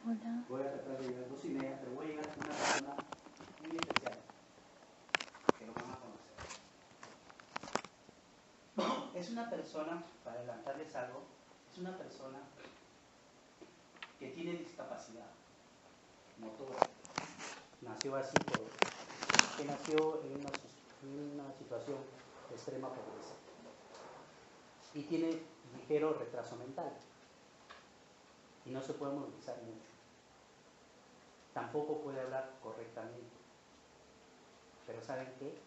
Hola. Voy a tratar de llegar a 2:30, pero voy a llegar con una persona muy especial, que lo van a conocer. Es una persona, para adelantarles algo, es una persona que tiene discapacidad motora. Nació así porque nació en una situación de extrema pobreza. Y tiene ligero retraso mental. Y no se puede movilizar mucho. Tampoco puede hablar correctamente. Pero ¿saben qué?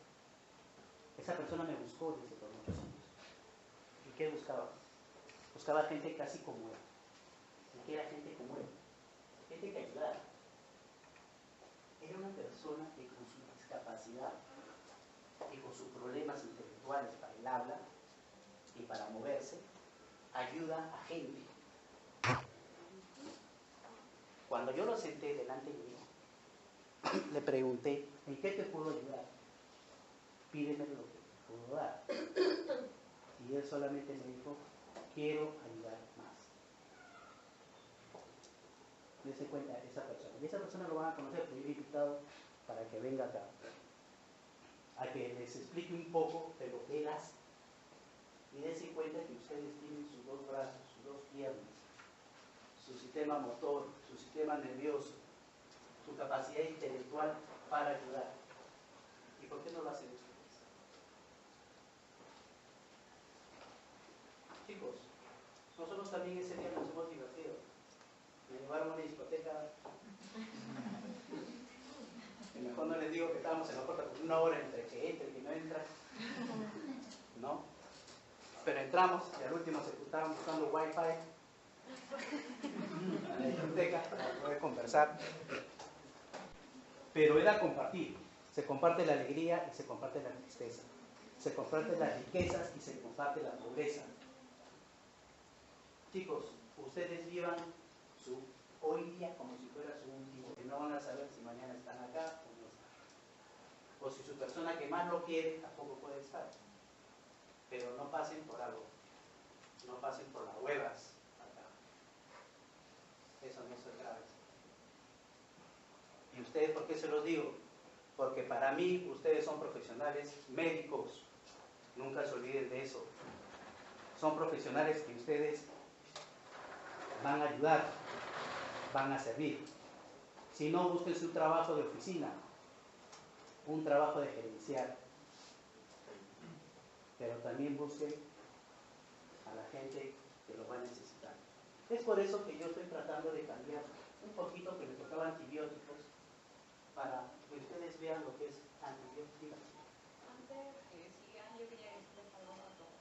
Esa persona me buscó desde por muchos años. ¿Y qué buscaba? Buscaba gente casi como él. ¿Y qué era gente como él? Gente que ayudara. Era una persona que con su discapacidad y con sus problemas intelectuales para el habla y para moverse, ayuda a gente. Cuando yo lo senté delante mío, le pregunté, ¿en qué te puedo ayudar? Pídeme lo que te puedo dar. Y él solamente me dijo, quiero ayudar más. Dese cuenta esa persona. Y esa persona lo van a conocer, porque yo he invitado para que venga acá, a que les explique un poco de lo que él hace. Y dense cuenta que ustedes tienen sus dos brazos, sus dos piernas, su sistema motor, su sistema nervioso, su capacidad intelectual para ayudar. ¿Y por qué no lo hacen ustedes? Chicos, nosotros también ese día nos hemos divertido. Me llevaron a una discoteca. Y mejor no les digo que estábamos en la puerta por una hora entre que entra y que no entra. ¿No? Pero entramos y al último se estaban buscando wifi a la discoteca para poder conversar. Pero era compartir. Se comparte la alegría y se comparte la tristeza. Se comparte las riquezas y se comparte la pobreza. Chicos, ustedes vivan su hoy día como si fuera su último, que no van a saber si mañana están acá o no están. O si su persona que más lo quiere tampoco puede estar. Pero no pasen por algo. No pasen por las huevas acá. Eso no es grave. ¿Y ustedes por qué se los digo? Porque para mí ustedes son profesionales médicos. Nunca se olviden de eso. Son profesionales que ustedes van a ayudar, van a servir. Si no, busquen un trabajo de oficina, un trabajo de gerenciar. Pero también busquen a la gente que lo va a necesitar. Es por eso que yo estoy tratando de cambiar un poquito, que me tocaba antibióticos, para que ustedes vean lo que es antibióticos. Antes que sigan, yo quería decirles algo a todos.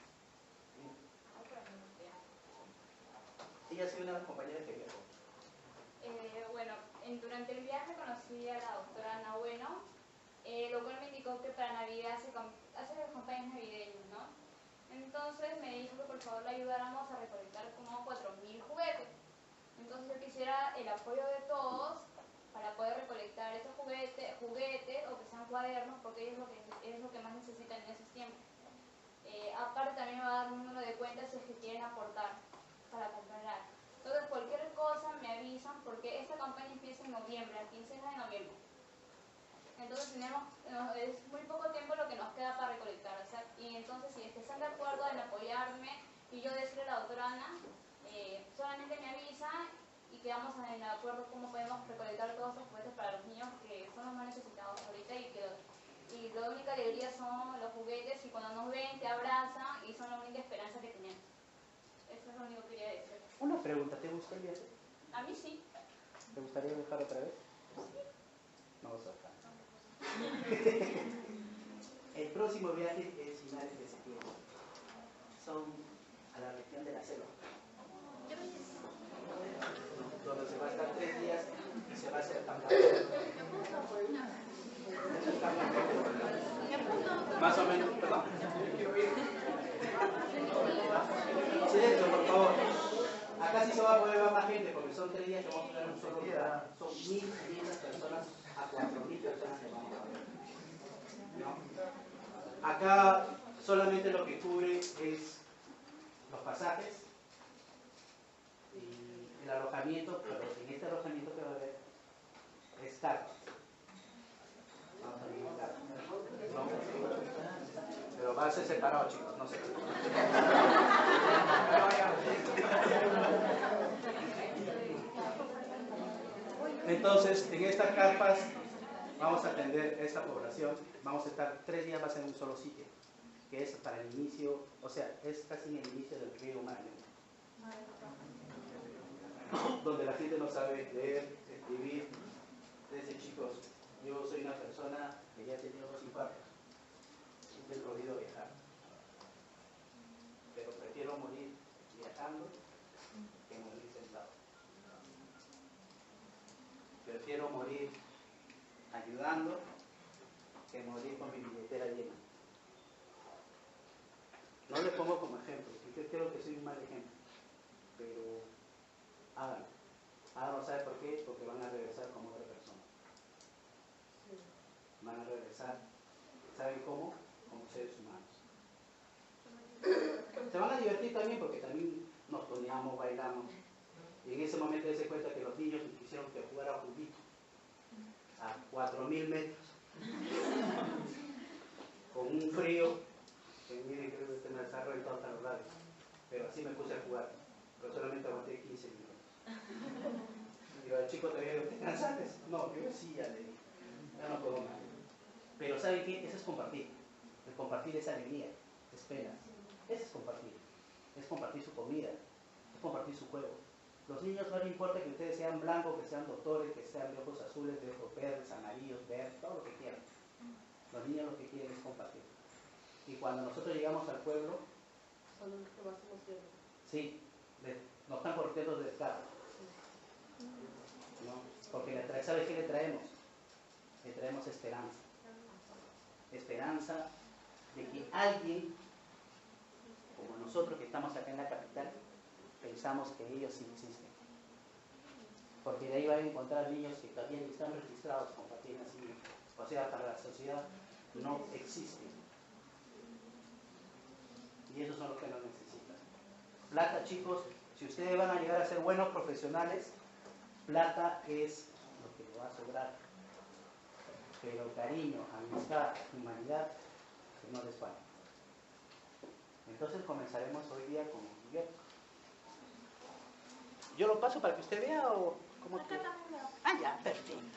Ella ha sido una compañera que viajó. Bueno, durante el viaje conocí a la doctora Ana Bueno, lo cual me indicó que para Navidad hace las campañas navideñas, ¿no? Entonces me dijo que por favor le ayudáramos a recolectar como 4.000 juguetes. Entonces yo quisiera el apoyo de todos para poder recolectar esos juguetes o que sean cuadernos, porque es lo que más necesitan en esos tiempos. Aparte también me va a dar un número de cuentas si es que quieren aportar para comprar algo. Entonces cualquier cosa me avisan, porque esta campaña empieza en noviembre, la quincena de noviembre. Entonces es muy poco tiempo lo que nos queda para recolectar, o sea, y entonces si es que están de acuerdo en apoyarme y yo decirle a la doctora Ana, solamente me avisa y quedamos en el acuerdo cómo podemos recolectar todos estos juguetes para los niños que son los más necesitados ahorita y la única alegría son los juguetes, y cuando nos ven te abrazan y son la única esperanza que tenemos. Eso es lo único que quería decir. Una pregunta, ¿te gustó el viaje? A mí sí. ¿Te gustaría viajar otra vez? No, acá. El próximo viaje es finales de septiembre. Son a la región de la selva. Donde se va a estar 3 días y se va a hacer campamento. Más o menos, perdón. Silencio, por favor. Acá sí se va a poder ver más gente porque son 3 días que vamos a tener un solo lugar. Son 1.500 personas a 4.000 personas que vamos a ver. ¿No? Acá solamente lo que cubre es los pasajes y el alojamiento. alojamiento, pero en este alojamiento que va a haber es carpas. Vamos a vivir en carpas. No, pero va a ser separado, chicos, no se preocupen. Entonces, en estas carpas vamos a atender a esta población. Vamos a estar 3 días más en un solo sitio, que es para el inicio, o sea, es casi en el inicio del río Marañón, donde la gente no sabe leer, escribir. Desde chicos, yo soy una persona que ya ha tenido 2 infartos, he podido viajar, pero prefiero morir viajando que morir sentado. Prefiero morir ayudando que morir con mi billetera llena. No le pongo como ejemplo, yo creo que soy un mal ejemplo, pero háganlo. Háganlo, ¿sabe por qué? Porque van a regresar como otra persona. Van a regresar, ¿saben cómo? Como seres humanos. Se van a divertir también porque también nos toneamos, bailamos. Y en ese momento se cuenta que los niños quisieron que jugara juguito a 4.000 metros con un frío que miren, creo que me está reventado hasta los labios, pero así me puse a jugar, pero solamente aguanté 15 minutos. Digo, el chico todavía digo, ¿te cansaste? No, yo sí, ya le dije, ya no puedo más. Pero ¿saben qué? Eso es compartir. El compartir es alegría, es pena. Eso es compartir su comida, es compartir su juego. Los niños no les importa que ustedes sean blancos, que sean doctores, que sean de ojos azules, de ojos verdes, amarillos, verdes, todo lo que quieran. Los niños lo que quieren es compartir. Y cuando nosotros llegamos al pueblo, son los que más emocionan. sí, nos están corriendo del carro. ¿No? Porque ¿sabe qué le traemos? Le traemos esperanza. Esperanza de que alguien, como nosotros que estamos acá en la capital, pensamos que ellos sí existen. Porque de ahí van a encontrar niños que también están registrados como pacientes así. O sea, para la sociedad no existen. Y esos son los que nos necesitan. Plata, chicos, si ustedes van a llegar a ser buenos profesionales, plata es lo que les va a sobrar. Pero cariño, amistad, humanidad, que no les falta. Entonces comenzaremos hoy día con Guillermo. ¿Yo lo paso para que usted vea o cómo Acá quiere? también veo. Ah, ya, perfecto.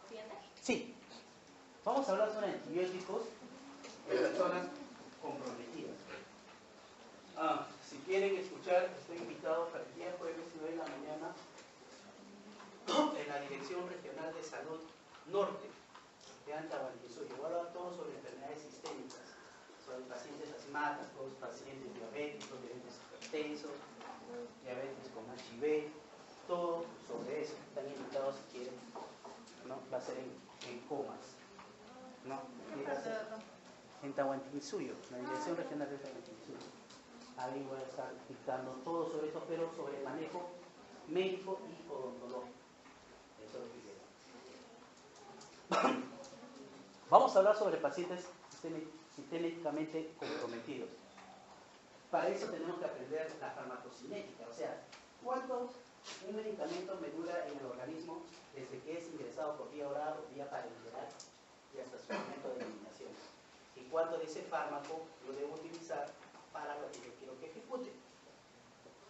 ¿Entiendes? Sí. Vamos a hablar sobre antibióticos de personas comprometidas. Si quieren escuchar, estoy invitado para el día jueves 9 de la mañana en la Dirección Regional de Salud Norte de Antahuantinsuyo. Voy a hablar todo sobre enfermedades sistémicas, sobre pacientes asmáticos, pacientes diabéticos, diabetes hipertensos, diabetes con HIV, todo sobre eso. Están invitados si quieren, ¿no? Va a ser en Comas, ¿no? En Tahuantinsuyo, la Dirección Regional de Tahuantinsuyo. Ahí voy a estar dictando todo sobre eso, pero sobre el manejo médico y odontológico. Eso es lo que quiero. Vamos a hablar sobre pacientes sistémicamente comprometidos. Para eso tenemos que aprender la farmacocinética, o sea, cuánto un medicamento me dura en el organismo desde que es ingresado por vía oral o vía parenteral y hasta su momento de eliminación. Y cuánto de ese fármaco lo debo utilizar para lo que yo quiero que ejecute.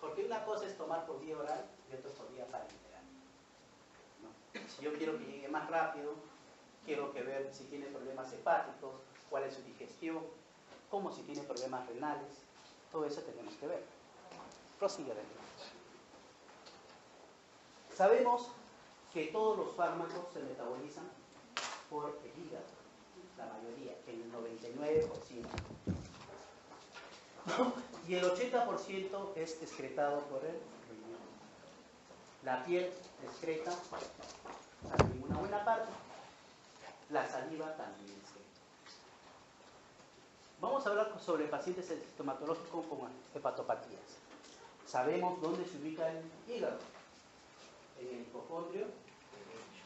Porque una cosa es tomar por vía oral y otra por vía parenteral, ¿no? Si yo quiero que llegue más rápido, quiero que ver si tiene problemas hepáticos, cuál es su digestión, como si tiene problemas renales, todo eso tenemos que ver. Prosigue adelante. Sabemos que todos los fármacos se metabolizan por el hígado, la mayoría, el 99%. Y el 80% es excretado por el riñón. La piel excreta también una buena parte. La saliva también excreta. Vamos a hablar sobre pacientes estomatológicos con hepatopatías. Sabemos dónde se ubica el hígado. En el hipocondrio derecho,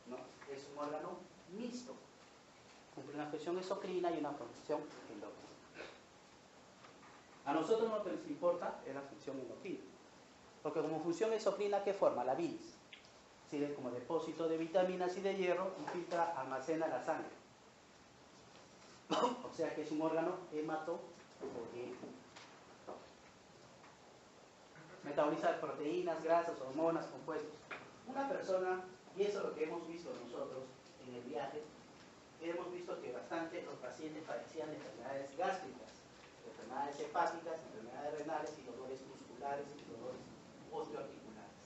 ¿no? Es un órgano mixto. Cumple una función exocrina y una función endocrina. A nosotros lo que nos importa es la función endocrina. Porque como función exocrina, ¿qué forma? La bilis. Sirve como depósito de vitaminas y de hierro y filtra, almacena la sangre. O sea que es un órgano hematopoyético. Metaboliza proteínas, grasas, hormonas, compuestos. Una persona, y eso es lo que hemos visto nosotros en el viaje, hemos visto que bastante los pacientes padecían de enfermedades gástricas, enfermedades hepáticas, enfermedades renales y dolores musculares y dolores osteoarticulares.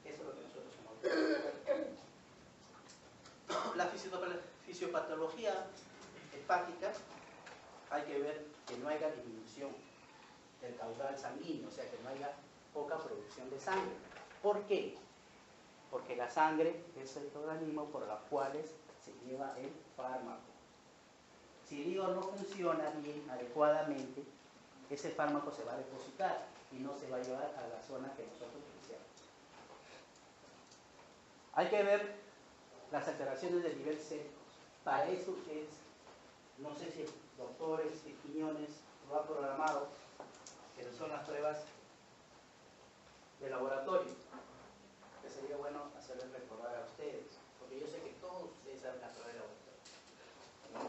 Eso es lo que nosotros hemos visto. La fisiopatología hepática, hay que ver que no haya disminución del caudal sanguíneo, o sea que no haya poca producción de sangre. ¿Por qué? Porque la sangre es el organismo por los cuales se lleva el fármaco. Si el hígado no funciona bien, adecuadamente, ese fármaco se va a depositar y no se va a llevar a la zona que nosotros deseamos. Hay que ver las alteraciones del nivel séptico. Para eso es, no sé si doctores de Quiñones lo ha programado, pero son las pruebas de laboratorio, que sería bueno hacerles recordar a ustedes, porque yo sé que todos ustedes saben las pruebas de laboratorio, ¿no?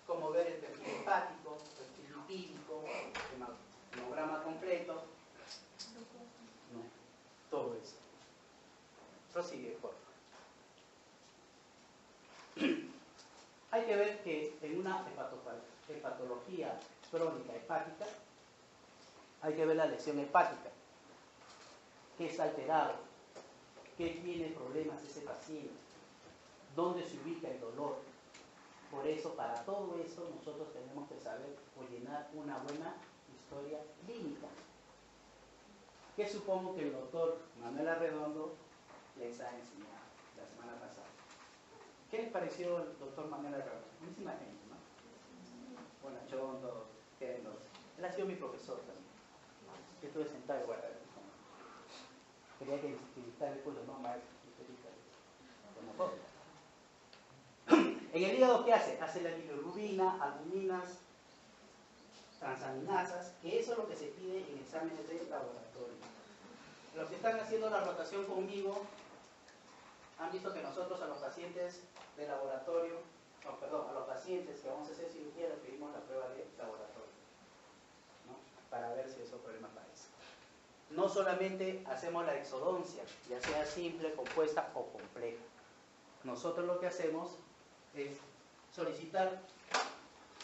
Como ver el perfil hepático, el perfil lipídico, el hemograma completo, no, todo eso. Prosigue, por favor. Hay que ver que en una hepatología crónica hepática, hay que ver la lesión hepática, qué está alterado, qué tiene problemas ese paciente, dónde se ubica el dolor. Por eso, para todo eso, nosotros tenemos que saber o llenar una buena historia clínica, que supongo que el doctor Manuel Arredondo les ha enseñado la semana pasada. ¿Qué les pareció el doctor Manuel Arredondo? Buenísima gente, ¿no? Bonachón, todos, queridos. Él ha sido mi profesor también. Yo estuve sentado y guardado. Quería que visitar el curso, no, maestro. En el hígado, ¿qué hace? Hace la bilirrubina, albuminas, transaminasas, que eso es lo que se pide en exámenes de laboratorio. Los que están haciendo la rotación conmigo han visto que nosotros a los pacientes de laboratorio, a los pacientes que vamos a hacer cirugía les pedimos la prueba de laboratorio, ¿no? Para ver si esos problemas padecen. No solamente hacemos la exodoncia, ya sea simple, compuesta o compleja. Nosotros lo que hacemos es solicitar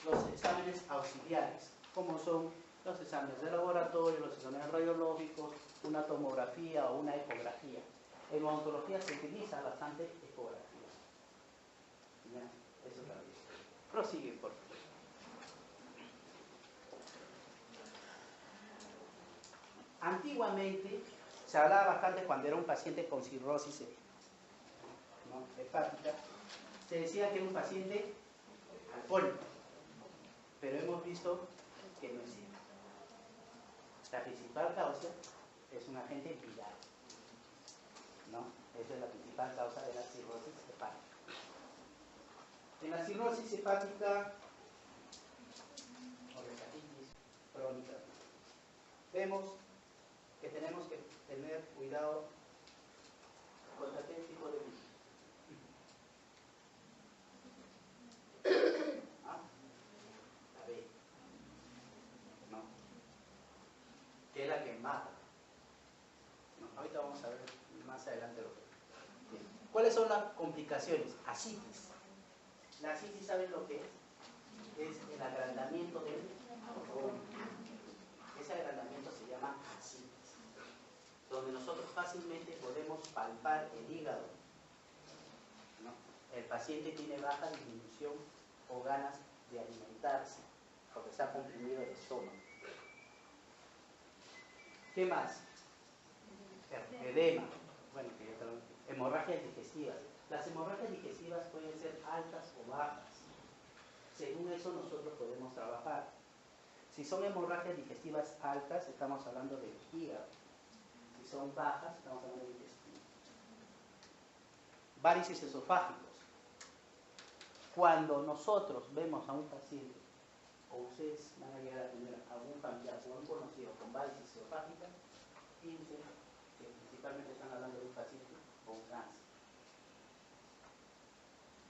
los exámenes auxiliares, como son los exámenes de laboratorio, los exámenes radiológicos, una tomografía o una ecografía. En odontología se utiliza bastante ecografía. ¿Ya? Eso también. Prosigue, por favor. Antiguamente se hablaba bastante cuando era un paciente con cirrosis, ¿no?, hepática. Se decía que era un paciente alcohólico, pero hemos visto que no es cierto. La principal causa es un agente viral, ¿no? Esa es la principal causa de la cirrosis hepática. En la cirrosis hepática o hepatitis crónica, vemos que tenemos que tener cuidado con aquel tipo de virus. La B, ¿no? Que es la que mata, ¿no? Ahorita vamos a ver más adelante lo que. Bien. ¿Cuáles son las complicaciones? Ascitis. La ascitis, ¿saben lo que es? Es el agrandamiento del colon. Ese agrandamiento se llama ascitis, donde nosotros fácilmente podemos palpar el hígado, ¿no? El paciente tiene baja disminución o ganas de alimentarse, porque está comprimido el estómago. ¿Qué más? Edema. Bueno, hemorragias digestivas. Las hemorragias digestivas pueden ser altas o bajas. Según eso nosotros podemos trabajar. Si son hemorragias digestivas altas, estamos hablando del hígado. Si son bajas, estamos hablando del intestino. Varices esofágicos. Cuando nosotros vemos a un paciente, o ustedes van a llegar a tener algún familiar o un conocido con varices esofágicas, piensen principalmente están hablando de un paciente con cáncer.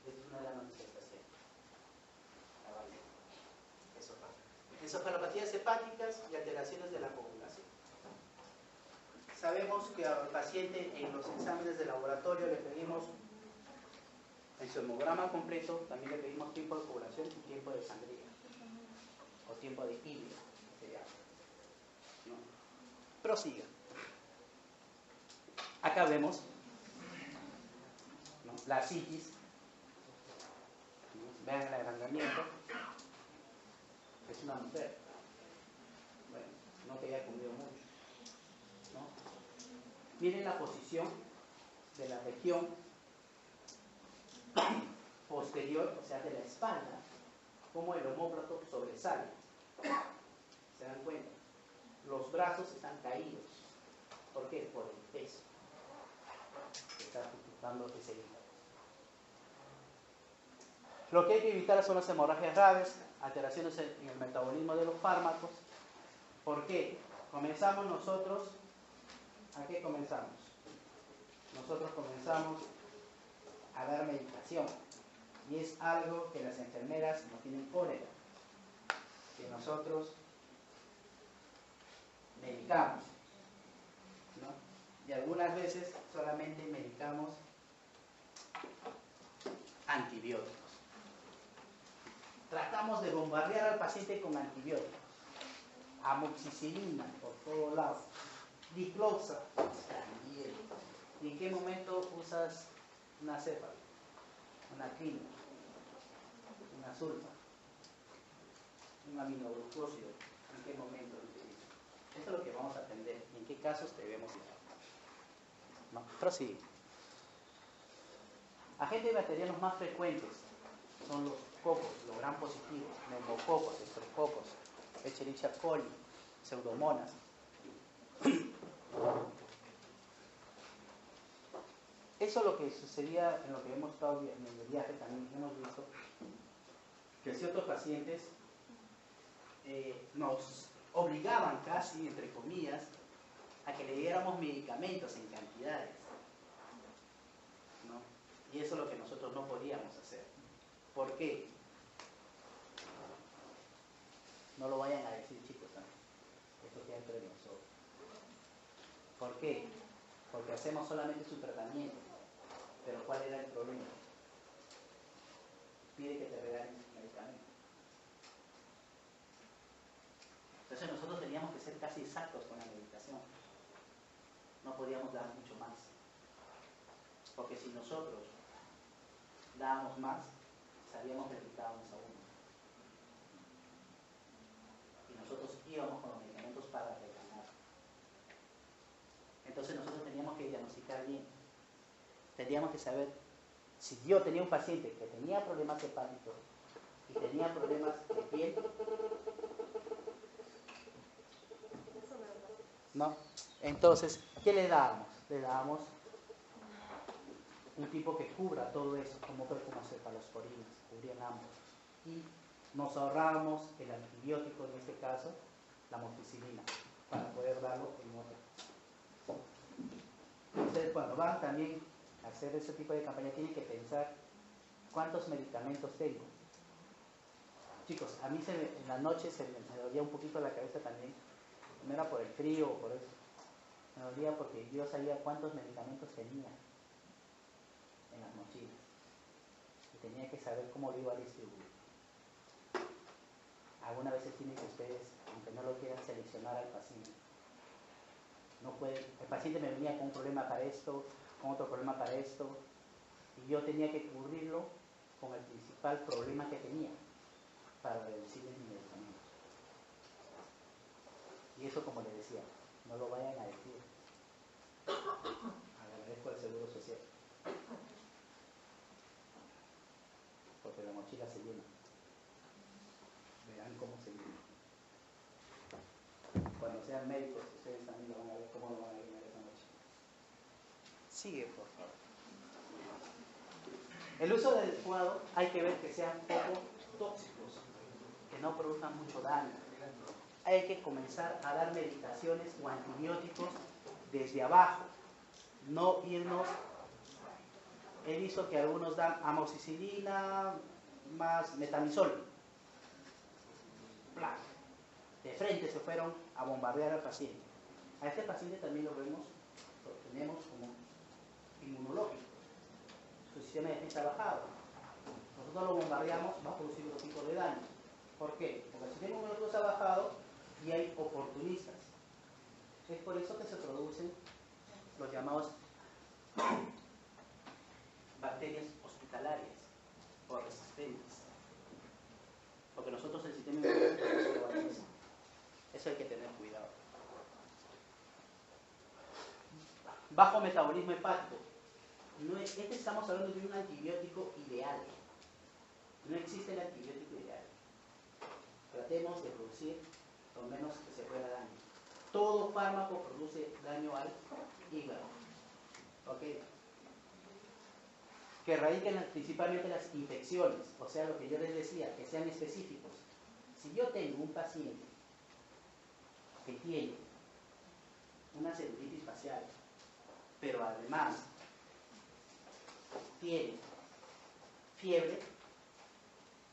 Esa es una de las manifestaciones. Encefalopatías hepáticas y alteraciones de la coagulación. Sabemos que al paciente en los exámenes de laboratorio le pedimos en su hemograma completo, también le pedimos tiempo de coagulación y tiempo de sangría, o tiempo de híbrido, se llama. ¿No? Prosiga. Acá vemos, ¿no?, la psiquis. ¿No? Vean el agrandamiento. Es una mujer. Bueno, no que haya comido mucho, ¿no? Miren la posición de la región posterior, o sea, de la espalda, como el omóplato sobresale. ¿Se dan cuenta? Los brazos están caídos. ¿Por qué? Por el peso que está ejecutando ese hígado. Lo que hay que evitar son las hemorragias graves, alteraciones en el metabolismo de los fármacos. ¿Por qué? Comenzamos nosotros, ¿a qué comenzamos? Nosotros comenzamos a dar medicación, y es algo que las enfermeras no tienen cólera, que nosotros medicamos, ¿no? Y algunas veces solamente medicamos antibióticos. Tratamos de bombardear al paciente con antibióticos, amoxicilina por todos lados, dicloxa también. ¿Y en qué momento usas una céfala, una quina, una sulfa, un aminoglucósido? ¿En qué momento lo utilizas? Esto es lo que vamos a aprender y en qué casos debemos ir. ¿No? Prosigue. Agentes bacterianos más frecuentes son los cocos, los gram positivos, neumococos, estreptococos, Escherichia coli, pseudomonas. Eso es lo que sucedía en lo que hemos estado en el viaje. También hemos visto que ciertos pacientes nos obligaban casi, entre comillas, a que le diéramos medicamentos en cantidades, ¿no? Y eso es lo que nosotros no podíamos hacer. ¿Por qué? No lo vayan a decir, chicos, ¿no? Esto queda entre nosotros. ¿Por qué? Porque hacemos solamente su tratamiento. Pero ¿cuál era el problema? Pide que te regalen sus medicamentos. Entonces nosotros teníamos que ser casi exactos con la medicación. No podíamos dar mucho más. Porque si nosotros dábamos más, sabíamos que le quitábamos a uno. Y nosotros íbamos con los medicamentos para regalar. Entonces nosotros teníamos que diagnosticar bien. Teníamos que saber, si yo tenía un paciente que tenía problemas hepáticos y tenía problemas de piel, ¿no? Entonces, ¿qué le dábamos? Le dábamos un tipo que cubra todo eso, como cefalosporinas, cubrían ambos. Y nos ahorrábamos el antibiótico, en este caso, la amoxicilina, para poder darlo en otro. Ustedes cuando van también a hacer ese tipo de campaña tienen que pensar cuántos medicamentos tengo. Chicos, a mí en la noche se me dolía un poquito la cabeza también. No era por el frío o por eso. Me dolía porque yo sabía cuántos medicamentos tenía en las mochilas. Y tenía que saber cómo lo iba a distribuir. Algunas veces tienen que ustedes, aunque no lo quieran, seleccionar al paciente. No puede, el paciente me venía con un problema para esto, con otro problema para esto, y yo tenía que cubrirlo con el principal problema que tenía para reducirle mi medicamento. Y eso, como les decía, no lo vayan a decir. Agradezco al Seguro Social. Porque la mochila se llena. Verán cómo se llena. Cuando sean médicos, ustedes también lo van a ver cómo lo van a llenar esa mochila. Sigue, por favor. El uso del adecuado hay que ver que sean poco tóxicos, que no produzcan mucho daño. Hay que comenzar a dar medicaciones o antibióticos desde abajo, no irnos. He visto que algunos dan amoxicilina más metamizol. ¡Plac! De frente se fueron a bombardear al paciente. A este paciente también lo tenemos como inmunológico. Su sistema de defensa bajado. Nosotros lo bombardeamos, va a producir otro tipo de daño. ¿Por qué? Porque el sistema inmunológico está bajado y hay oportunistas. Es por eso que se producen los llamados bacterias hospitalarias o resistentes. Porque nosotros el sistema inmunológico no se lo valoriza. Eso hay que tener cuidado. Bajo metabolismo hepático. Estamos hablando de un antibiótico ideal. No existe el antibiótico ideal. Tratemos de producir lo menos que se pueda daño. Todo fármaco produce daño al hígado. ¿Ok? Que radiquen principalmente las infecciones. O sea, lo que yo les decía, que sean específicos. Si yo tengo un paciente que tiene una celulitis facial, pero además tiene fiebre,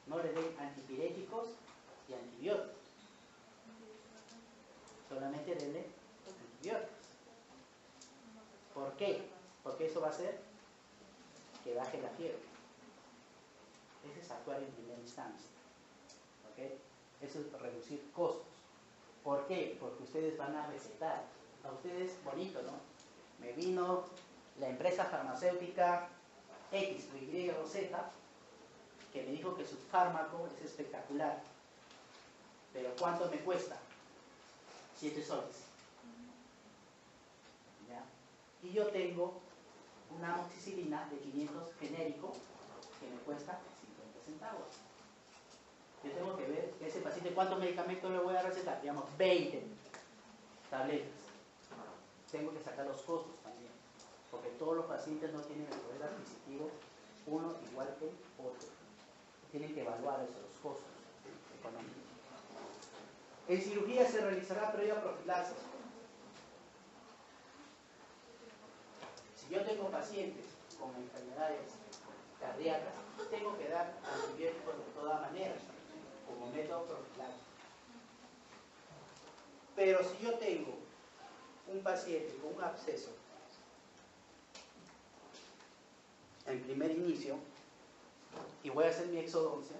no le den antipiréticos y antibióticos. Solamente denle antibióticos. ¿Por qué? Porque eso va a hacer que baje la fiebre. Ese es actuar en primera instancia. ¿Ok? Eso es reducir costos. ¿Por qué? Porque ustedes van a recetar. A ustedes, bonito, ¿no? Me vino la empresa farmacéutica X o Y o Z que me dijo que su fármaco es espectacular. Pero ¿cuánto me cuesta? 7 soles. ¿Ya? Y yo tengo una amoxicilina de 500 genérico que me cuesta 50 centavos. Yo tengo que ver a ese paciente cuántos medicamentos le voy a recetar. Digamos 20 tabletas. Tengo que sacar los costos también, porque todos los pacientes no tienen el poder adquisitivo uno igual que otro. Tienen que evaluar eso, los costos económicos. En cirugía se realizará previa profilaxis. Si yo tengo pacientes con enfermedades cardíacas, tengo que dar antibióticos de todas maneras, como método profiláctico. Pero si yo tengo un paciente con un absceso en primer inicio y voy a hacer mi exodoncia,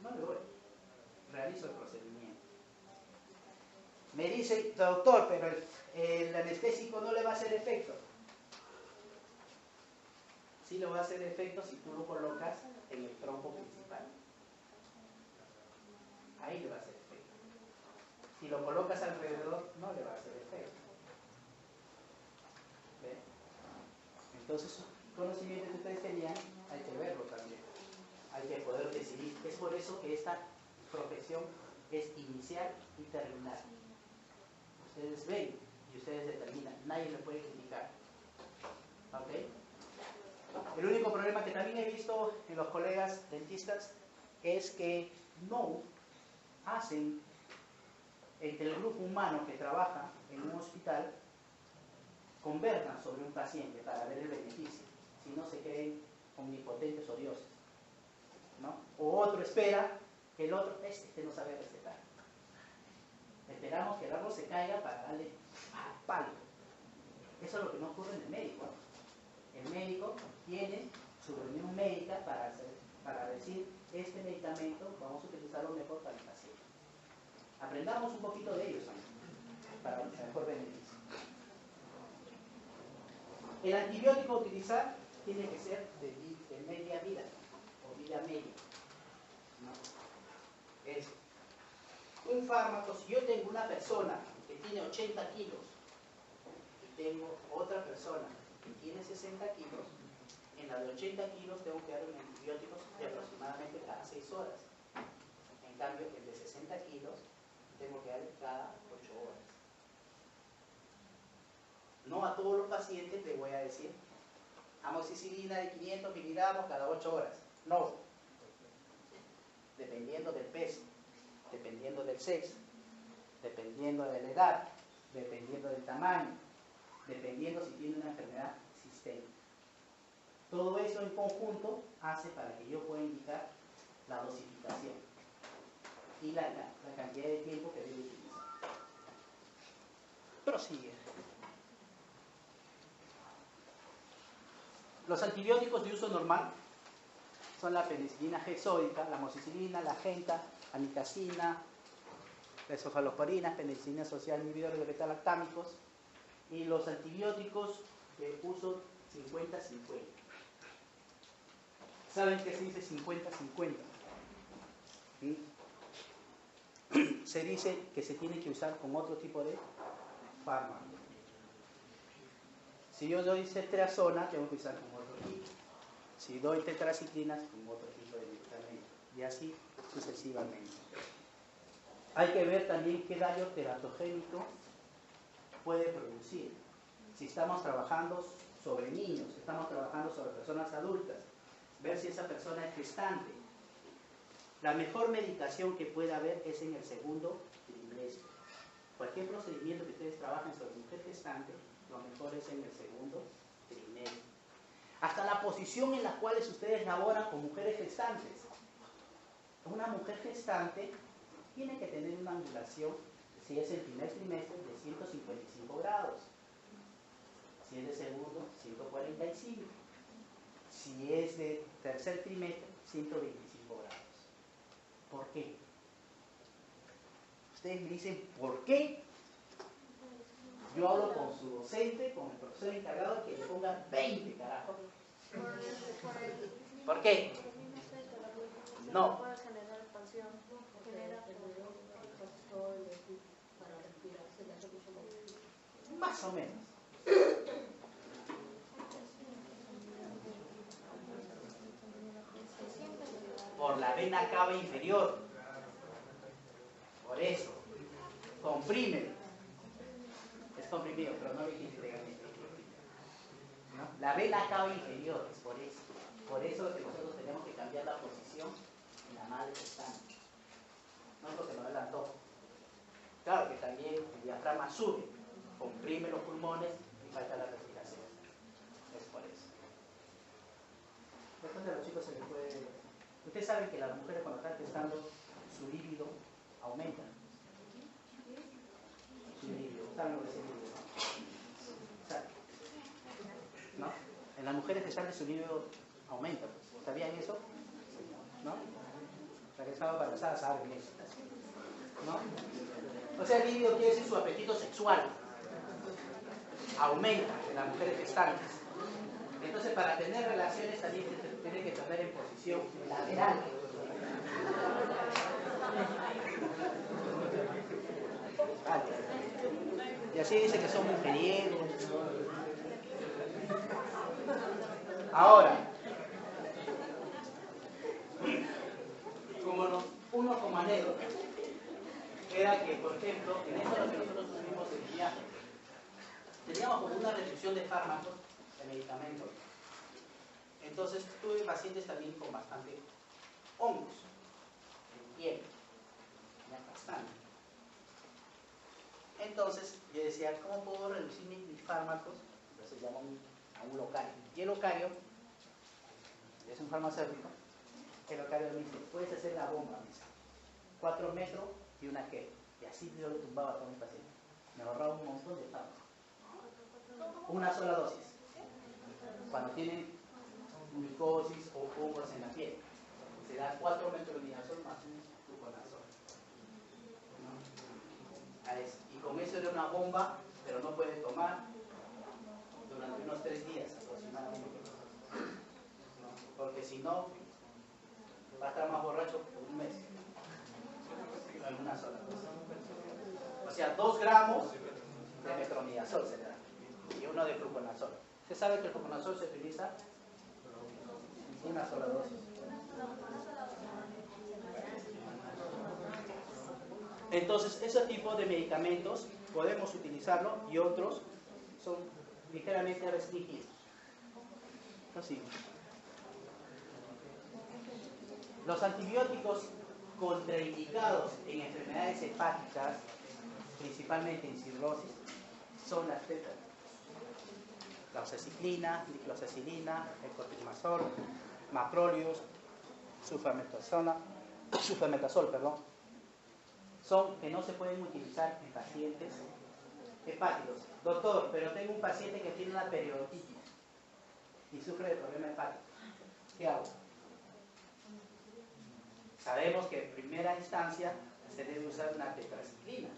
no le doy, realizo el procedimiento. Me dice, doctor, pero el anestésico no le va a hacer efecto. Sí le va a hacer efecto si tú lo colocas en el tronco principal. Ahí le va a hacer efecto. Si lo colocas alrededor, no le va a hacer efecto. ¿Ve? Entonces, conocimiento que ustedes tenían, hay que verlo también. Hay que poder decidir. Es por eso que esta profesión es inicial y terminal. Ustedes ven y ustedes determinan. Nadie le puede criticar. ¿Ok? El único problema que también he visto en los colegas dentistas es que no hacen entre el grupo humano que trabaja en un hospital, conversan sobre un paciente para ver el beneficio, si no se creen omnipotentes o dioses, ¿no? O otro espera que el otro, este no sabe recetar. Esperamos que el árbol se caiga para darle palo. Eso es lo que no ocurre en el médico. El médico tiene su reunión médica para decir, este medicamento vamos a utilizarlo mejor para el paciente. Aprendamos un poquito de ellos también, para el mejor beneficio. El antibiótico a utilizar tiene que ser de media vida o vida media, ¿no? Es un fármaco. Si yo tengo una persona que tiene 80 kilos y tengo otra persona que tiene 60 kilos, en la de 80 kilos tengo que dar un antibiótico de aproximadamente cada 6 horas. En cambio, el de 60 kilos tengo que dar cada 8 horas. No a todos los pacientes les voy a decir amoxicilina de 500 miligramos cada 8 horas. No. Dependiendo del peso, dependiendo del sexo, dependiendo de la edad, dependiendo del tamaño, dependiendo si tiene una enfermedad sistémica. Todo eso en conjunto hace para que yo pueda indicar la dosificación y la cantidad de tiempo que debe utilizar. Prosigue. Los antibióticos de uso normal son la penicilina G-sódica, la amoxicilina, la genta, amikacina, la cefalosporina, penicilina social, inhibidores de beta-lactámicos, y los antibióticos de uso 50-50. ¿Saben qué se dice 50-50? ¿Sí? Se dice que se tiene que usar con otro tipo de fármaco. Si yo doy cetrazona, tengo que usar con otro tipo. Si doy tetraciclinas, con otro tipo de medicamento. Y así sucesivamente. Hay que ver también qué daño teratogénico puede producir. Si estamos trabajando sobre niños, estamos trabajando sobre personas adultas, ver si esa persona es gestante. La mejor medicación que puede haber es en el segundo trimestre. Cualquier procedimiento que ustedes trabajen sobre mujer gestante, lo mejor es en el segundo trimestre. Hasta la posición en la cual ustedes laboran con mujeres gestantes. Una mujer gestante tiene que tener una angulación, si es el primer trimestre, de 155 grados. Si es de segundo, 145. Si es de tercer trimestre, 125 grados. ¿Por qué? Ustedes me dicen, ¿por qué? Yo hablo con su docente, con el profesor encargado, que le ponga 20, carajo. ¿Por qué? No. Más o menos. Por la vena cava inferior. Por eso. Comprime. Es comprimido, pero no vigente legalmente. ¿No? La vena cava inferior, es por eso. Por eso que nosotros tenemos que cambiar la posición en la madre gestante. No es porque nos da el antojo. Claro que también el diafragma sube, comprime los pulmones y falta la respiración. Es por eso. Después de los chicos se les puede... Ustedes saben que las mujeres cuando están gestando, su líbido aumenta. Su líbido. ¿Saben lo que es el líbido? ¿No? En las mujeres gestantes su líbido aumenta. ¿Sabían eso? ¿No? La que estaba embarazada saben eso. ¿No? O sea, el líbido quiere decir su apetito sexual. Aumenta en las mujeres gestantes. Entonces, para tener relaciones también se tiene que tener en posición lateral. Vale. Y así dice que son mujeriegos. Ahora, uno como anécdota, era que, por ejemplo, en esto lo que nosotros tuvimos en el viaje, teníamos como una restricción de fármacos, de medicamentos. Entonces tuve pacientes también con bastante hongos en piel, ya bastante. Entonces yo decía, ¿cómo puedo reducir mis fármacos? Entonces llamo a un locario. Y el locario es un farmacéutico. El locario me dice, puedes hacer la bomba, me dice, 4 metros y una gel. Y así yo le tumbaba a todo mi paciente. Me ahorraba un montón de fármacos. Una sola dosis. Cuando tienen micosis o hongos en la piel, se da 4 metronidazol más un fluconazol. ¿No? Y con eso era una bomba, pero no puede tomar durante unos 3 días aproximadamente. ¿No? Porque si no, va a estar más borracho por un mes. En una sola dosis. O sea, 2 gramos de metronidazol se le da. Y uno de fluconazol. ¿Usted sabe que el fluconazol se utiliza en una sola dosis? Entonces, ese tipo de medicamentos podemos utilizarlo y otros son ligeramente restringidos. Así. Los antibióticos contraindicados en enfermedades hepáticas, principalmente en cirrosis, son las La oxaciclina, diclocecilina, el cotrimazol, macrolius, sulfametazol, perdón, son que no se pueden utilizar en pacientes hepáticos. Doctor, pero tengo un paciente que tiene una periodontitis y sufre de problema hepático. ¿Qué hago? Sabemos que en primera instancia se debe usar una tetraciclina,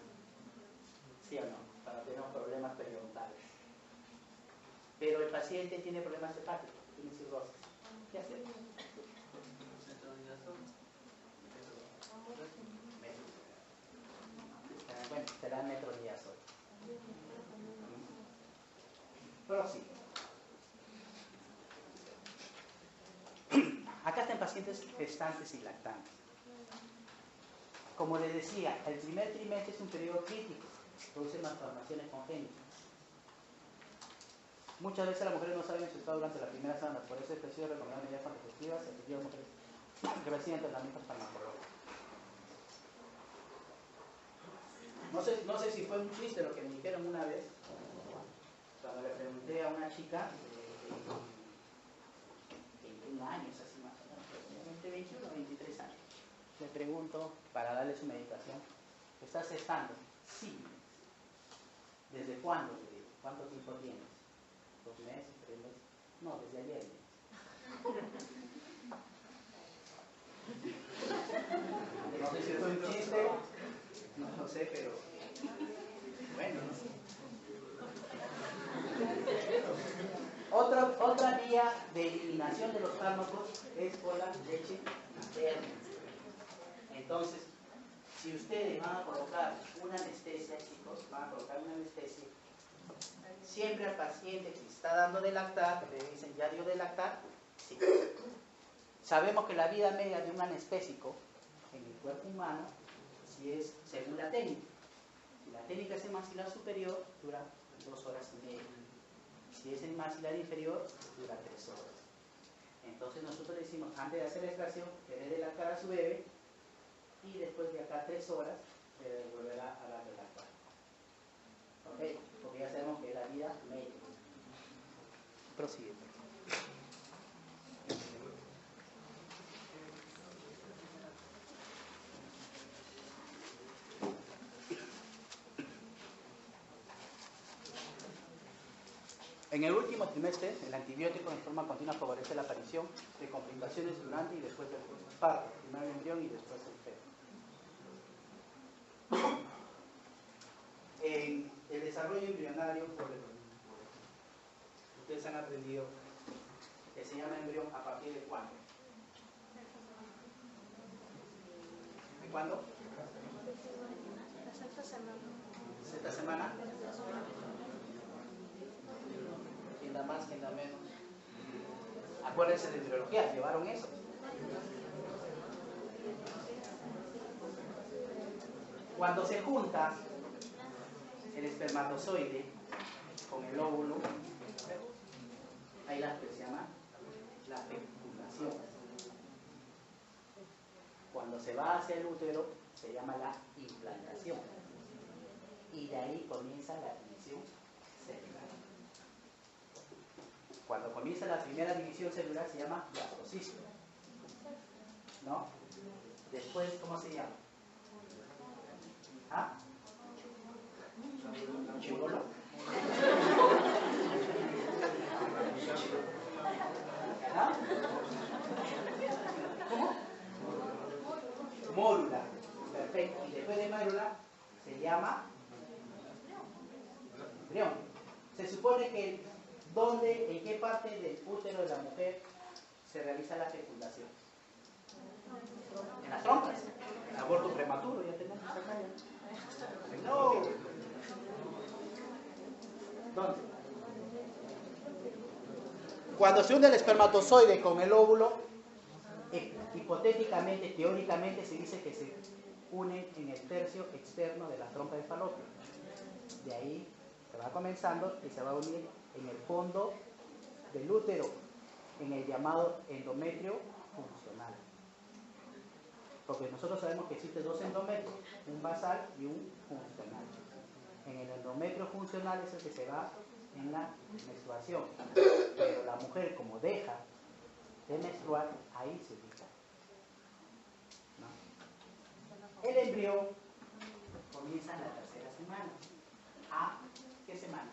¿sí o no? Para tener problemas periodontales. Pero el paciente tiene problemas hepáticos, tiene cirrosis. ¿Qué hacemos? Bueno, será metronidazol. Próximo. Acá están pacientes gestantes y lactantes. Como les decía, el primer trimestre es un periodo crítico, produce malformaciones congénitas. Muchas veces las mujeres no saben su estado durante la primera semana, por eso es preciso recomendar medidas contraceptivas en aquellas mujeres que reciben tratamientos farmacológicos. No sé si fue un chiste lo que me dijeron una vez, cuando le pregunté a una chica de 21 años, así más o menos, entre 21 y 23 años. Le pregunto, para darle su medicación, ¿estás gestando? Sí. ¿Desde cuándo? Le digo, ¿cuánto tiempo tienes? 2 meses, 3 meses. No, desde ayer. No sé si fue un chiste, no sé, pero bueno, no sé. Otra vía de eliminación de los fármacos es por la leche materna. Entonces, si ustedes van a colocar una anestesia, chicos, van a colocar una anestesia, siempre al paciente que está dando de lactar, le dicen, ¿ya dio de lactar? Sí. Sabemos que la vida media de un anestésico en el cuerpo humano, si es según la técnica, si la técnica es en maxilar superior, dura 2 horas y media. Si es en maxilar inferior, dura 3 horas. Entonces nosotros decimos, antes de hacer la extracción, que dé de lactar a su bebé, y después de acá 3 horas, volverá a dar de lactar. ¿Ok? Porque ya sabemos que es la vida media. Prosigue. En el último trimestre, el antibiótico en forma continua favorece la aparición de complicaciones durante y después del parto, primero el embrión y después el feto. En el desarrollo embrionario, ustedes han aprendido que se llama embrión a partir de cuándo. ¿De cuándo? ¿Sexta semana? ¿Quién da más, quién da menos? Acuérdense de embriología, llevaron eso. Cuando se junta el espermatozoide con el óvulo, hay la que se llama la fecundación. Cuando se va hacia el útero, se llama la implantación. Y de ahí comienza la división celular. Cuando comienza la primera división celular se llama blastocisto, ¿no? Después, ¿cómo se llama? ¿Ah? Chibolo. ¿Ah? ¿Cómo? Mórula. Perfecto. Y después de mórula se llama embrión. Se supone que en qué parte del útero de la mujer se realiza la fecundación. En las trompas. El aborto prematuro, ya tenemos acá ya. No. ¿Dónde? Cuando se une el espermatozoide con el óvulo, hipotéticamente, teóricamente se dice que se unen en el tercio externo de la trompa de falopio. De ahí se va comenzando y se va a unir en el fondo del útero, en el llamado endometrio funcional. Porque nosotros sabemos que existen 2 endometrios, un basal y un funcional. En el endometrio funcional es el que se va en la menstruación. Pero la mujer, como deja de menstruar, ahí se ubica. ¿No? El embrión comienza en la tercera semana. ¿A qué semana?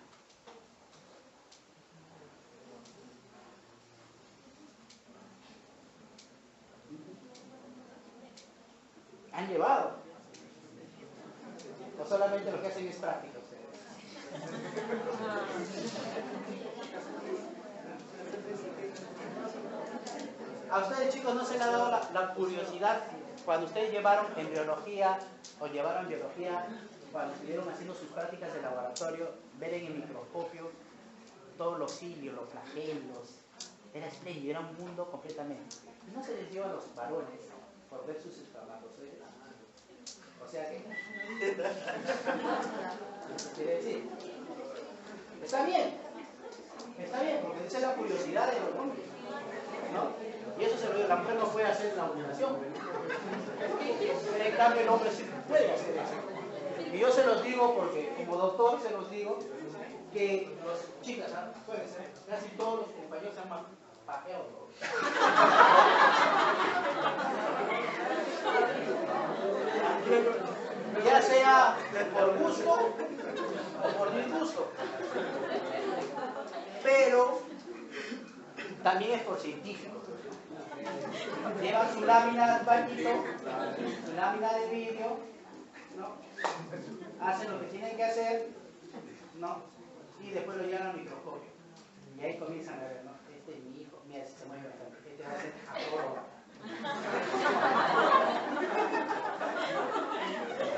¿Han llevado? ¿O solamente lo que hacen es práctica ustedes? ¿A ustedes, chicos, no se les ha dado la curiosidad cuando ustedes llevaron embriología o llevaron biología, cuando estuvieron haciendo sus prácticas de laboratorio, ver en el microscopio todos los cilios, los flagelos? Era espléndido, era un mundo completamente. Y no se les dio a los varones por ver sus espermatozoides. O sea que, quiere decir, está bien, porque esa es la curiosidad de los hombres, ¿no? Y eso se lo digo, la mujer no puede hacer la ovulación, pero en cambio el hombre sí puede hacer eso. Y yo se los digo porque, como doctor, se los digo que los chicas, pueden ser, casi todos los compañeros se llaman pajeados. Ya sea por gusto o por disgusto, pero también es por científico. Llevan su lámina de bañito, su lámina de vidrio, ¿no? Hacen lo que tienen que hacer, ¿no? Y después lo llevan al microscopio. Y ahí comienzan a ver, ¿no? Este es mi hijo, mira, si se mueve bastante, este va a ser acrólogo.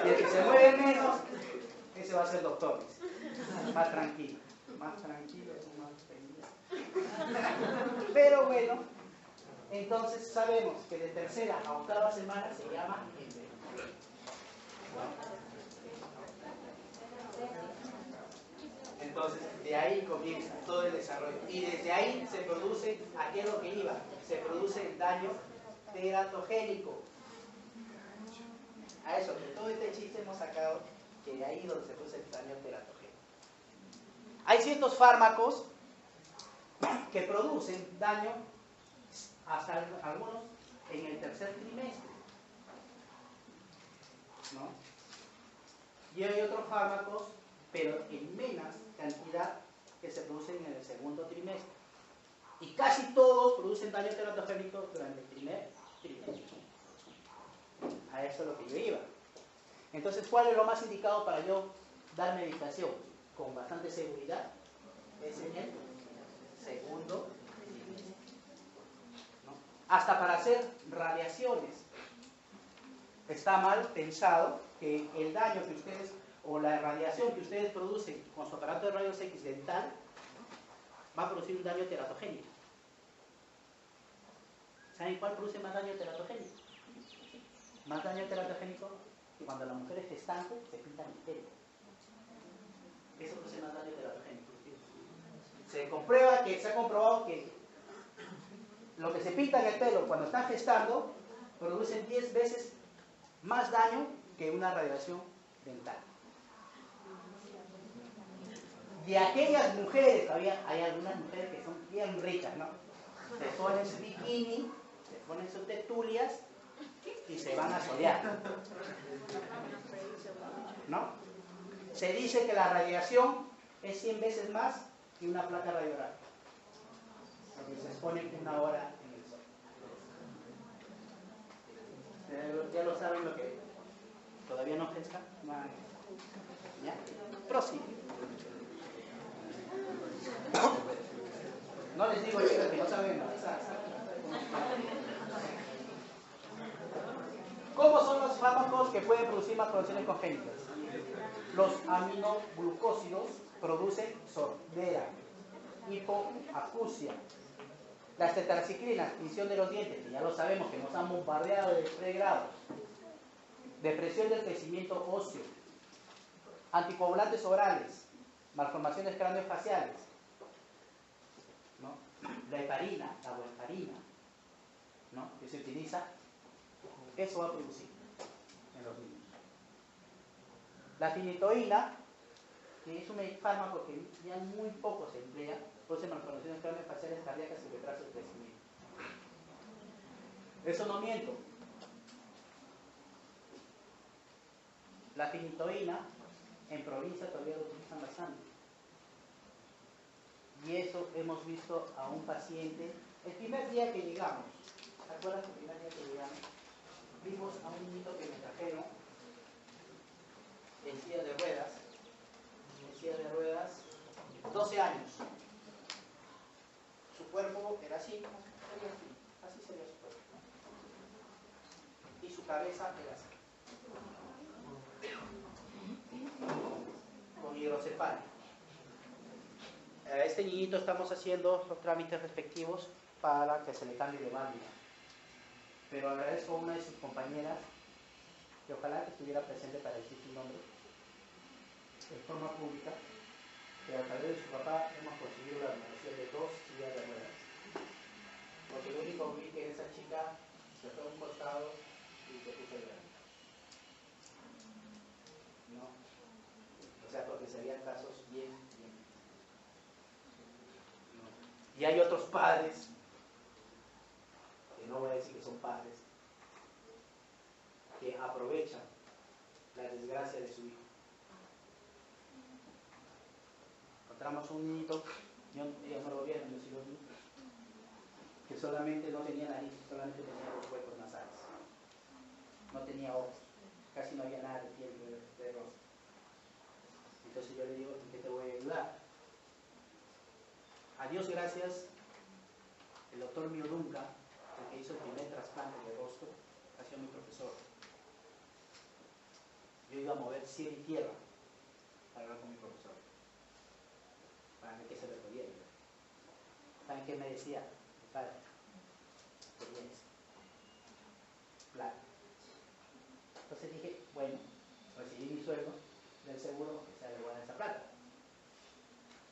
Y el que se mueve menos, ese va a ser doctor. Más tranquilo, más pendiente. Pero bueno, entonces sabemos que de tercera a octava semana se llama embrión. Entonces, de ahí comienza todo el desarrollo. Y desde ahí se produce, ¿a qué es lo que iba? Se produce el daño teratogénico. A eso, que todo este chiste hemos sacado, que de ahí donde se produce el daño teratogénico. Hay ciertos fármacos que producen daño, hasta algunos en el tercer trimestre, ¿no? Y hay otros fármacos, pero en menos cantidad, que se producen en el segundo trimestre. Y casi todos producen daño teratogénico durante el primer trimestre. A eso es lo que yo iba. Entonces, ¿cuál es lo más indicado para yo dar medicación con bastante seguridad? Es en el segundo trimestre, ¿no? Hasta para hacer radiaciones. Está mal pensado que el daño que ustedes, o la radiación que ustedes producen con su aparato de rayos X dental, va a producir un daño teratogénico. ¿Saben cuál produce más daño teratogénico? Más daño teratogénico que cuando la mujer es gestante se pinta el pelo. Eso produce más daño teratogénico. Se ha comprobado que lo que se pinta en el pelo cuando está gestando producen 10 veces más daño que una radiación dental. De aquellas mujeres, todavía hay algunas mujeres que son bien ricas, ¿no? Se ponen su bikini, se ponen sus tetulias y se van a solear, ¿no? Se dice que la radiación es 100 veces más que una placa radiográfica, porque se expone 1 hora en el sol. Ya lo saben lo que todavía no pesca. ¿Ya? Prosigue. No les digo, chicos, que no saben nada. ¿Cómo son los fármacos que pueden producir malformaciones congénitas? Los aminoglucósidos producen sordera, hipoacusia. Las tetraciclinas, tinción de los dientes, que ya lo sabemos que nos han bombardeado de pregrado. Depresión del crecimiento óseo. Anticoagulantes orales, malformaciones craneofaciales, ¿no? La heparina, la warfarina, ¿no? Que se utiliza, eso va a producir en los niños. La finitoína que es un fármaco que ya muy poco se emplea, produce malformaciones craneofaciales cardíacas y retraso de crecimiento. Eso no miento. La finitoína en provincia todavía lo utilizan bastante. Y eso hemos visto a un paciente, el primer día que llegamos, ¿te acuerdas? El primer día que llegamos, vimos a un niño que me trajeron en silla de ruedas, 12 años. Su cuerpo era así, así sería su cuerpo, ¿no? Y su cabeza era así, con hidrocefalia. A este niñito estamos haciendo los trámites respectivos para que se le cambie de válvula. Pero agradezco a una de sus compañeras, que ojalá que estuviera presente para decir su nombre, de forma pública, que a través de su papá hemos conseguido la donación de 2 sillas de ruedas. Porque lo único que vi que esa chica se fue a un costado y se puso a llorar. ¿No? O sea, porque serían casos bien. ¿No? Y hay otros padres, que no voy a decir que son padres, que aprovechan la desgracia de su hijo. Encontramos un niñito, yo no lo vieron, yo sí lo vi, que solamente no tenía nariz, solamente tenía los huecos nasales. No tenía ojos, casi no había nada de piel de rostro. Entonces yo le digo, ¿en qué te voy a ayudar? A Dios gracias, el doctor Miodunca, el que hizo el primer trasplante de rostro, ha sido mi profesor. Yo iba a mover cielo y tierra para hablar con mi profesor, para ver qué se le podía ayudar. ¿Saben qué me decía? Padre, ¿qué tienes? Plata. Entonces dije, bueno, recibí mi sueldo del seguro, que sea de buena esa plata.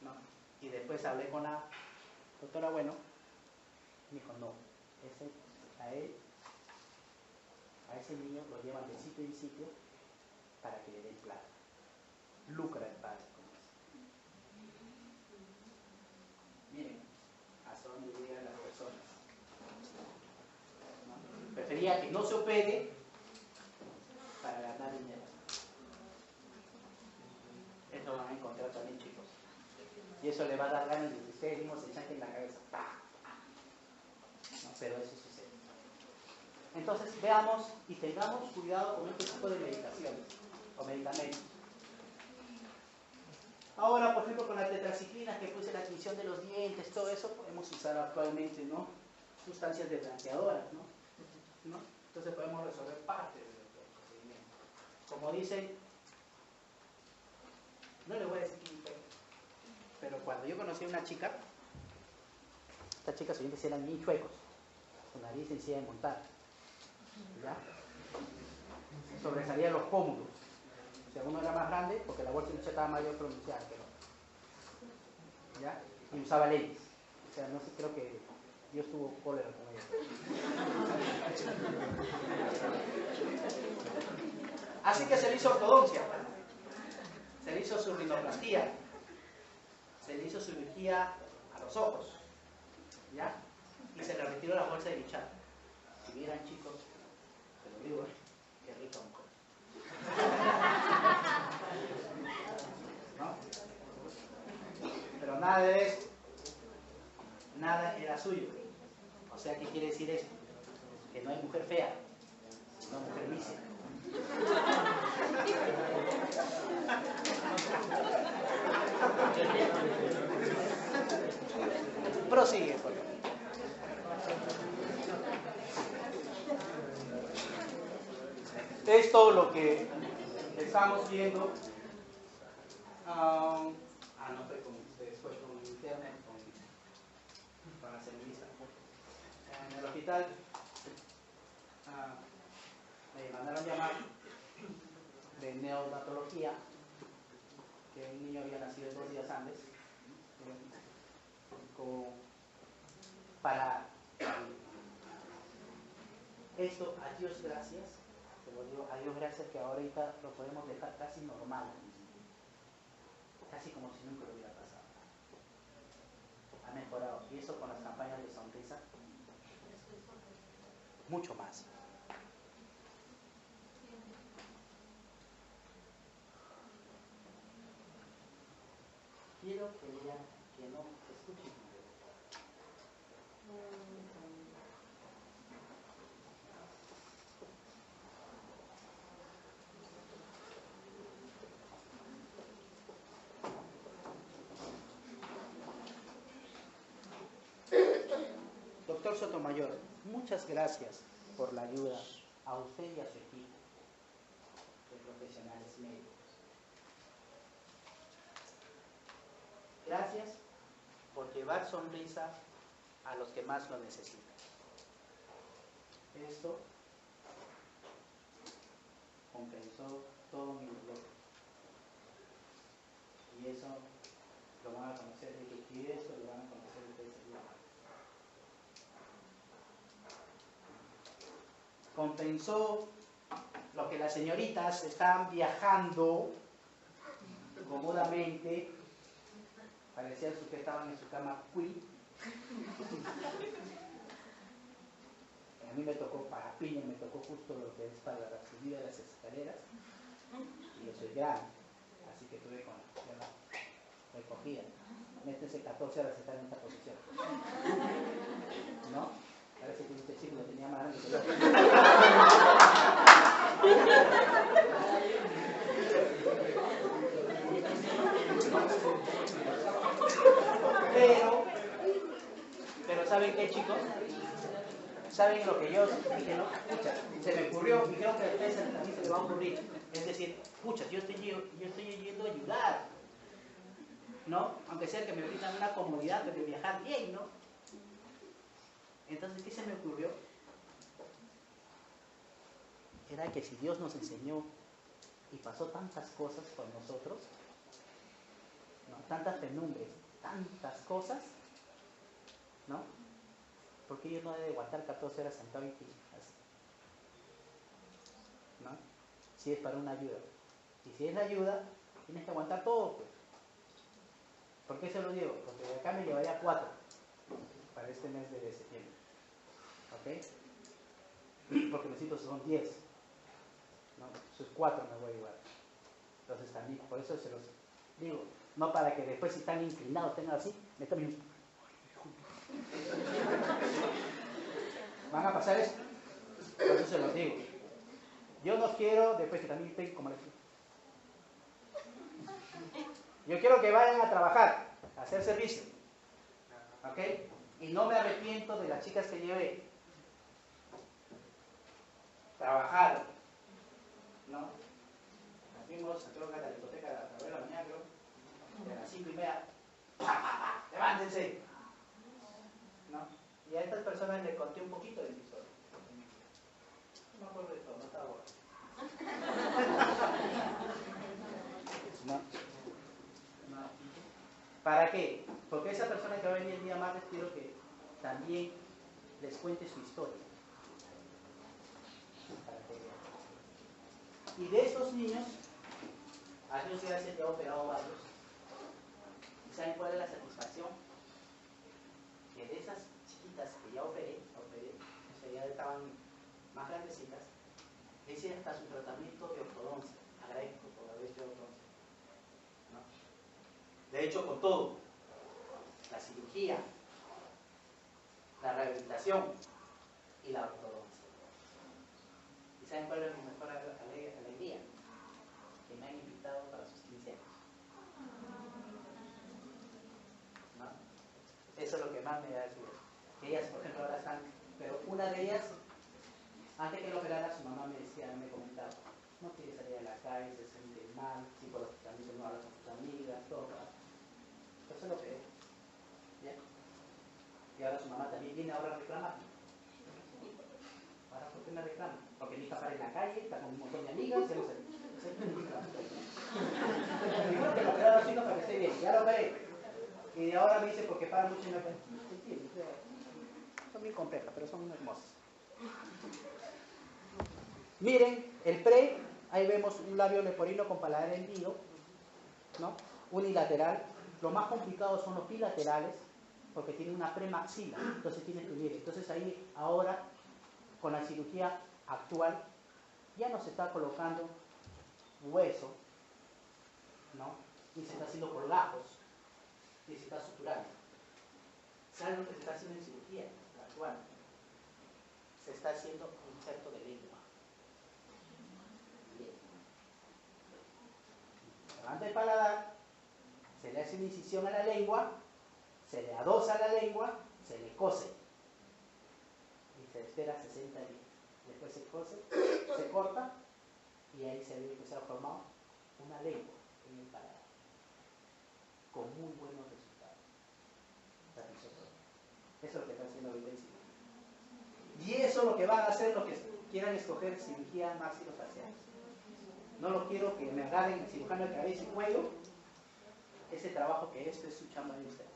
¿No? Y después hablé con la doctora Bueno, y me dijo, no, a ese niño lo llevan de sitio en sitio para que le den plata. Lucra el padre con eso. Miren, hasta dónde llegan las personas. ¿No? Prefería que no se opere para ganar dinero. Eso van a encontrar también, chicos. Y eso le va a dar ganas de que ustedes mismos se echen en la cabeza. ¿No? Pero eso sucede. Entonces, veamos y tengamos cuidado con este tipo de medicaciones o medicamentos. Ahora, por ejemplo, con la tetraciclina, que puse la tinción de los dientes, todo eso podemos usar actualmente, ¿no? Sustancias desblanqueadoras, ¿no? Entonces podemos resolver parte del procedimiento. Como dicen, no le voy a decir quién fue, pero cuando yo conocí a una chica, esta chica sus dientes eran bien chuecos, su nariz sencilla de montar, ¿ya? Sobresalían los pómulos. O sea, uno era más grande porque la bolsa de leche estaba mayor pronunciada que el otro. ¿Ya? Y usaba lentes. O sea, no sé, creo que Dios tuvo cólera con ella. Así que se le hizo ortodoncia. Se le hizo su rinoplastía. Se le hizo cirugía a los ojos. ¿Ya? Y se le retiró la bolsa de bichar. Si vieran, chicos, te lo digo, qué rica mujer. ¿No? Pero nada de eso, nada era suyo. O sea, ¿qué quiere decir esto? Que no hay mujer fea, no hay mujer mísera. Prosigue, por favor. Esto lo que estamos viendo, no fue con ustedes, fue con internet, con la seminista. En el hospital me mandaron llamar de neonatología, que un niño había nacido 2 días antes, para esto, a Dios gracias, te lo digo, a Dios gracias que ahorita lo podemos dejar casi normal. casi como si nunca lo hubiera pasado. Ha mejorado. Y eso con las campañas de sonrisa, mucho más. Quiero que lean, que no escuchen. Doctor Sotomayor, muchas gracias por la ayuda a usted y a su equipo de profesionales médicos. Gracias por llevar sonrisa a los que más lo necesitan. Esto compensó todo mi dolor. Y eso lo van a conocer, y eso lo van a conocer ustedes seguramente. Compensó lo que las señoritas estaban viajando cómodamente, parecía que estaban en su cama queen. A mí me tocó para piña, me tocó justo lo que es para la subida de las escaleras, y yo soy grande, así que tuve con la recogida. Métese 14 horas estar en esta posición, ¿no? Parece que este chico lo tenía más grande que yo. Pero ¿saben qué, chicos? ¿Saben lo que yo dije? No, pucha, se me ocurrió, y creo que a ustedes también se les va a ocurrir. Es decir, pucha, yo estoy yendo a ayudar, ¿no? Aunque sea que me brindan una comodidad, pero viajar bien, ¿no? Entonces, ¿qué se me ocurrió? Era que si Dios nos enseñó y pasó tantas cosas con nosotros, ¿no? Tantas penumbres, tantas cosas, ¿no? Porque yo no debo aguantar 14 horas sentado y así, ¿no? Si es para una ayuda. Y si es la ayuda, tienes que aguantar todo, pues. ¿Por qué se lo digo? Porque de acá me llevaría 4 para este mes de septiembre. ¿Ok? Porque necesito son 10. ¿No? Sus 4 me voy a llevar. Entonces también, por eso se los digo. No para que después si están inclinados, tengan así, me tomen. ¿Van a pasar eso? Por eso se los digo. Yo no quiero, después que también estén como les digo. Yo quiero que vayan a trabajar, a hacer servicio. ¿Ok? Y no me arrepiento de las chicas que llevé. Trabajaron. ¿No? Nos fuimos, creo que a la discoteca a las 9 de la mañana, creo. De las 5:30. ¡Levántense! ¿No? Y a estas personas les conté un poquito de mi historia. No me acuerdo de todo, no estaba bueno. ¿No? ¿No? ¿Para qué? Porque esa persona que va a venir el día martes quiero que también les cuente su historia. Para que vean. Y de estos niños, a Dios gracias, ya he operado varios. ¿Y saben cuál es la satisfacción? Que de esas chiquitas que ya operé, o sea, ya estaban más grandecitas, hice hasta su tratamiento de ortodoncia. Agradezco por haber hecho ortodoncia, ¿no? De hecho, con todo, la cirugía, la rehabilitación y la ortodoncia. ¿Y saben cuál es mi mejor alegría? Que me han invitado para sus 15 años. ¿No? Eso es lo que más me da gusto. Ellas, por ejemplo, ahora están, pero una de ellas, antes que lo operara, su mamá me decía, me comentaba, no quiere salir a la calle, se siente mal, psicológicamente no habla con sus amigas, todo. Entonces lo operé. ¿Ya? Y ahora su mamá también viene ahora a reclamar. Ahora, ¿por qué me reclama? Porque mi hija para en la calle, está con un montón de amigas, ya no sé. Primero que lo operaron así para que esté bien, ya lo operé. Y de ahora me dice, porque para mucho y no puede. Son bien complejas, pero son hermosas. Miren, el pre, ahí vemos un labio leporino con paladar hendido, ¿no? unilateral. Lo más complicado son los bilaterales, porque tienen una premaxila, entonces tienen que unir. Entonces ahí, ahora, con la cirugía actual, ya no se está colocando hueso, ¿no? Ni se está haciendo colgajos, ni se está suturando. ¿Saben lo que se está haciendo en cirugía actual? Se está haciendo un injerto de lengua. Bien. Se levanta el paladar, se le hace una incisión a la lengua, se le adosa a la lengua, se le cose. Y se espera 60 días. Después se cose, se corta, y ahí se ve que se ha formado una lengua en el paladar, con muy buenos resultados. Eso es lo que está haciendo ahorita en cirugía. Y eso es lo que van a hacer los que quieran escoger cirugía maxilofacial. No lo quiero que me agarren el cirujano de cabeza y cuello. Ese trabajo que esto es su chamba de ustedes.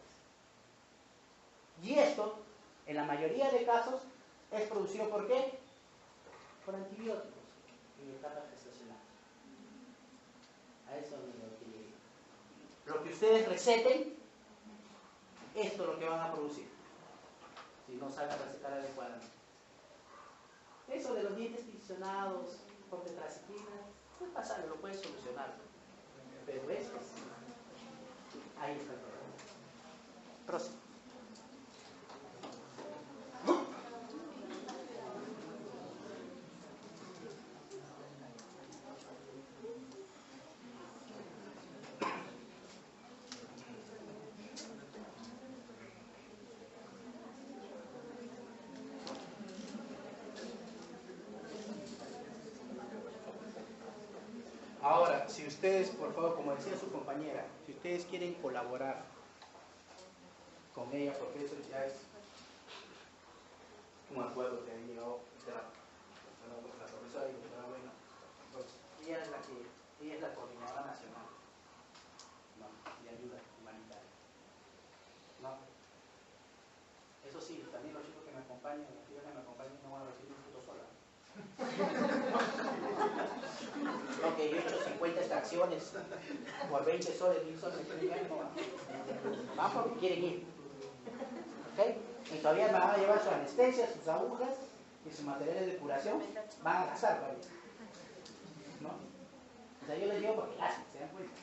Y esto, en la mayoría de casos, es producido ¿por qué? Por antibióticos en etapa gestacional. A eso es lo que llegué. Lo que ustedes receten, esto es lo que van a producir. Si no sacan recetar adecuadamente. Eso de los dientes friccionados por tetraciklina, puede pasar, lo puedes solucionar. Pero esto, ahí está el problema. Próximo. Ahora, si ustedes, por favor, como decía su compañera, si ustedes quieren colaborar con ella, porque eso ya es un acuerdo que ha llegado la profesora y la doctora Bueno, pues ella es la coordinadora nacional, ¿no?, de ayuda humanitaria, ¿no? Eso sí, también los chicos que me acompañan, las chicas que me acompañan, no van a recibir un puto sola. No, que yo he hecho 50 extracciones por 20 soles, 1000 soles, no van porque quieren ir. ¿Okay? Y todavía van a llevar su anestesia, sus agujas y sus materiales de curación, van a gastar todavía. ¿No? O sea, yo les digo porque hacen, se dan cuenta.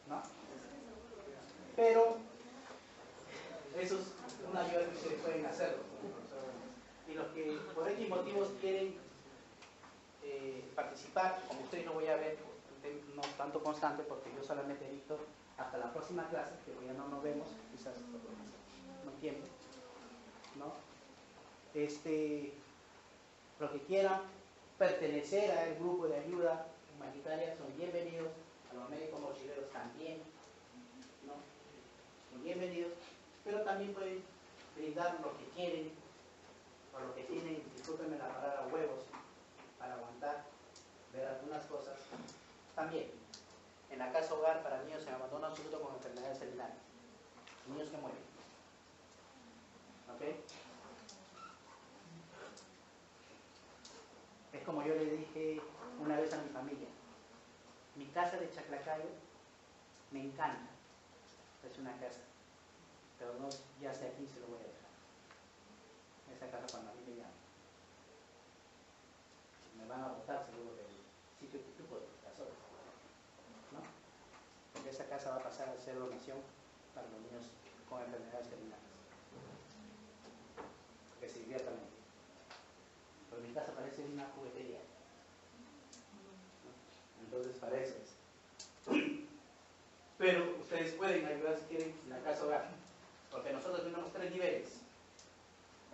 ¿No? Pero eso es una ayuda que ustedes pueden hacerlo. Y los que por X motivos quieren participar, como ustedes lo voy a ver, no tanto constante, porque yo solamente he visto hasta la próxima clase, que ya no nos vemos, quizás no tiempo, ¿no? Los que quieran pertenecer al grupo de ayuda humanitaria son bienvenidos, a los médicos mochileros también, ¿no? Son bienvenidos, pero también pueden brindar lo que quieren, o lo que tienen, discúlpenme la palabra, huevos, para aguantar, ver algunas cosas. También, en la casa hogar para niños se abandona absoluto con enfermedades terminales. Niños que mueren. ¿Ok? Es como yo le dije una vez a mi familia. Mi casa de Chaclacayo me encanta. Es una casa. Pero no, ya sé aquí se lo voy a dejar. Esa casa cuando a mí me llama. Me van a botar seguro del sitio que tú puedes estar solo, ¿no? Porque esa casa va a pasar a ser donación para los niños con enfermedades terminales, que se diviertan ahí. Pero mi casa parece una juguetería, ¿no? Entonces para eso es. Pero ustedes pueden ayudar si quieren en la casa hogar, porque nosotros tenemos 3 niveles.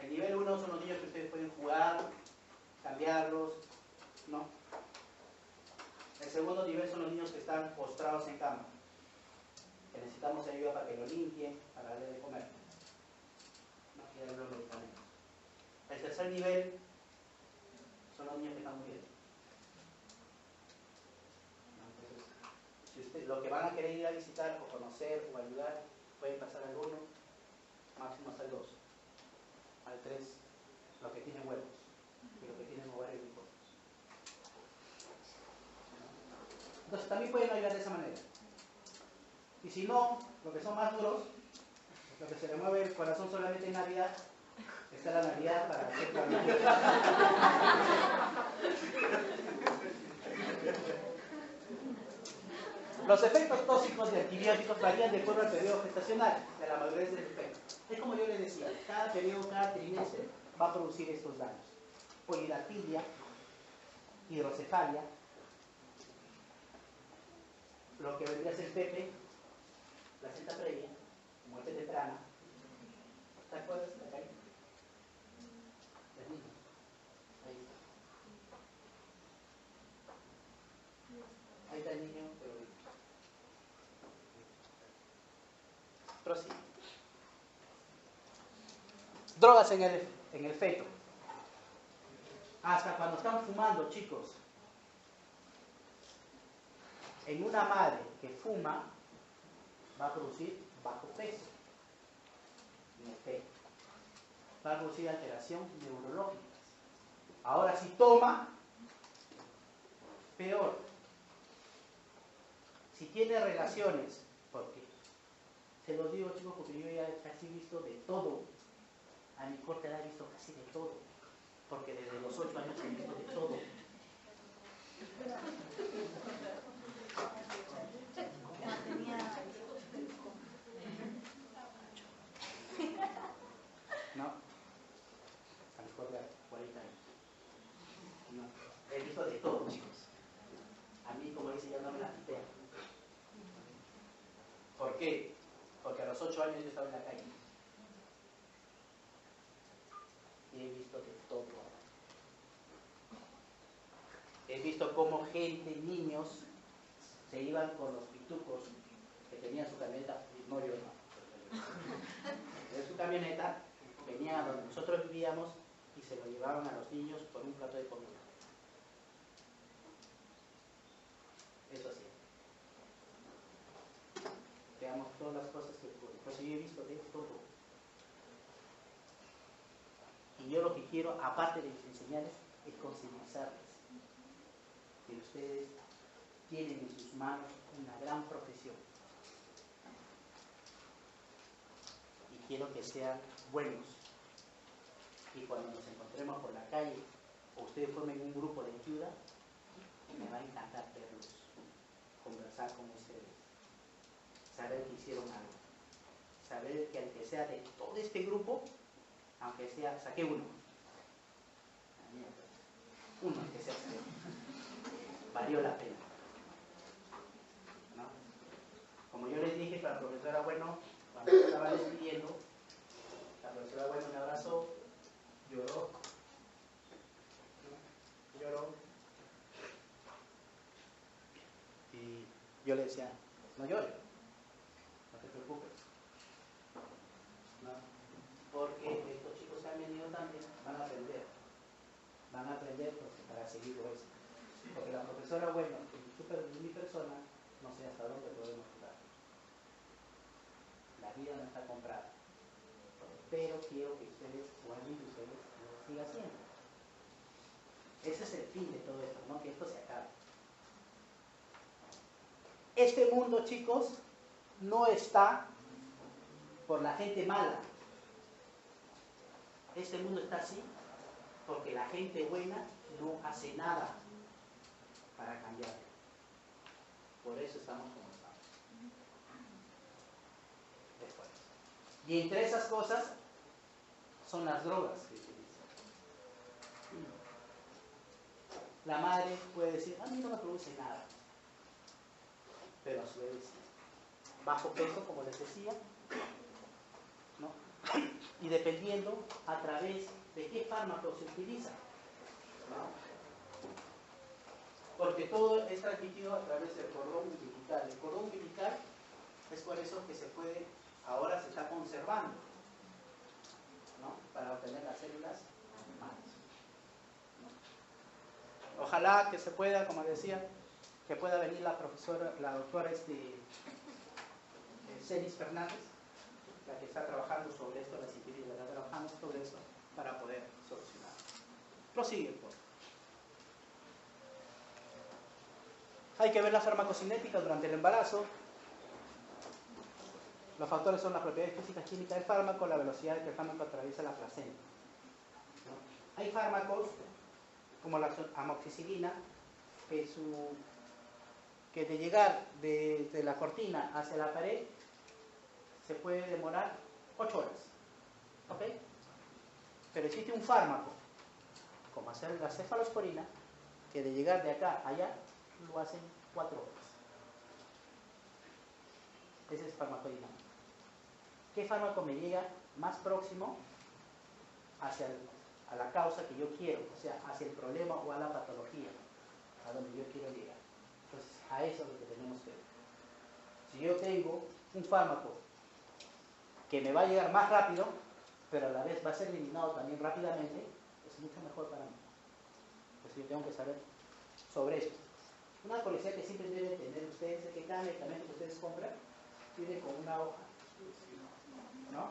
El nivel 1 son los niños que ustedes pueden jugar, cambiarlos, ¿no? El segundo nivel son los niños que están postrados en cama, que necesitamos ayuda para que lo limpien, para darle de comer, ¿no? Y darle los medicamentos. El tercer nivel son los niños que están muriendo. Entonces, si usted, lo que van a querer ir a visitar o conocer o ayudar, pueden pasar al 1, máximo hasta el 2, al 3, los que tienen huevos y los que tienen ovarios linfóticos. Entonces también pueden ayudar de esa manera. Y si no, los que son más duros, lo que se le mueve el corazón solamente en Navidad, está la Navidad para hacer la Navidad. Los efectos tóxicos de antibióticos varían de acuerdo al periodo gestacional, de la madurez del efecto. Es como yo les decía, cada periodo, cada trimestre va a producir estos daños. Polidactilia, hidrocefalia, lo que vendría a ser Pepe, placenta previa, muerte temprana. ¿Te acuerdas? Ahí. Ahí está. Ahí está el niño, pero prosigue. Drogas en el feto. Hasta cuando están fumando, chicos. En una madre que fuma, va a producir bajo peso en el feto. Va a producir alteración neurológica. Ahora, si toma, peor. Si tiene relaciones, porque se los digo, chicos, porque yo ya casi he visto de todo. A mi corta edad he visto casi de todo. Porque desde los 8 años he visto de todo. No, a mi corta 40 años. No, he visto de todo, chicos. A mí, como dice, ya no me la pitea. ¿Por qué? Porque a los 8 años yo estaba en la calle. Y he visto de todo. He visto cómo gente, niños, se iban con los pitucos que tenían su camioneta, no yo no, de su camioneta, venían a donde nosotros vivíamos y se lo llevaban a los niños por un plato de comida. Eso sí. Veamos todas las cosas que ocurren. Por eso yo he visto de todo. Y yo lo que quiero, aparte de enseñarles, es concientizarles que ustedes tienen en sus manos una gran profesión. Y quiero que sean buenos. Y cuando nos encontremos por la calle, o ustedes formen un grupo de ayuda, me va a encantar verlos, conversar con ustedes, saber que hicieron algo, saber que aunque sea de todo este grupo, aunque sea, saqué uno, aunque sea, valió la pena, ¿no? Como yo les dije, para la profesora Bueno, cuando estaba despidiendo, la profesora Bueno me abrazó, lloró, y yo le decía, no llores, no te preocupes, ¿no? Porque estos chicos que han venido también van a aprender pues, para seguir eso. Porque la profesora, bueno, en mi persona, no sé hasta dónde podemos jugar. La vida no está comprada. Pero quiero que ustedes, o alguien de ustedes, lo siga haciendo. Ese es el fin de todo esto, ¿no? Que esto se acabe. Este mundo, chicos, no está por la gente mala. Este mundo está así porque la gente buena no hace nada para cambiarlo. Por eso estamos como estamos. Después. Y entre esas cosas son las drogas que utilizan. La madre puede decir, a mí no me produce nada. Pero a su vez, bajo peso, como les decía, ¿no? Y dependiendo a través de qué fármaco se utiliza, ¿no? Porque todo es transmitido a través del cordón umbilical. El cordón umbilical es por eso que se puede, ahora se está conservando, ¿no? Para obtener las células madres, ¿no? Ojalá que se pueda, como decía, que pueda venir la profesora, la doctora Celis Fernández, la que está trabajando sobre esto, la científica está trabajando sobre esto para poder solucionar. Prosigue, por favor. Hay que ver la farmacocinética durante el embarazo. Los factores son las propiedades físicas químicas del fármaco, la velocidad que el fármaco atraviesa la placenta. ¿No? Hay fármacos como la amoxicilina que de llegar desde la cortina hacia la pared se puede demorar 8 horas. ¿Ok? Pero existe un fármaco, como hacer la cefalosporina, que de llegar de acá a allá lo hacen 4 horas. Ese es farmacodinámico. ¿Qué fármaco me llega más próximo a la causa que yo quiero? O sea, hacia el problema o a la patología a donde yo quiero llegar. Entonces, a eso es lo que tenemos que ver. Si yo tengo un fármaco que me va a llegar más rápido, pero a la vez va a ser eliminado también rápidamente, es mucho mejor para mí. Entonces yo tengo que saber sobre eso. Una curiosidad que siempre deben tener ustedes es que cada medicamento que ustedes compran viene con una hoja, ¿no?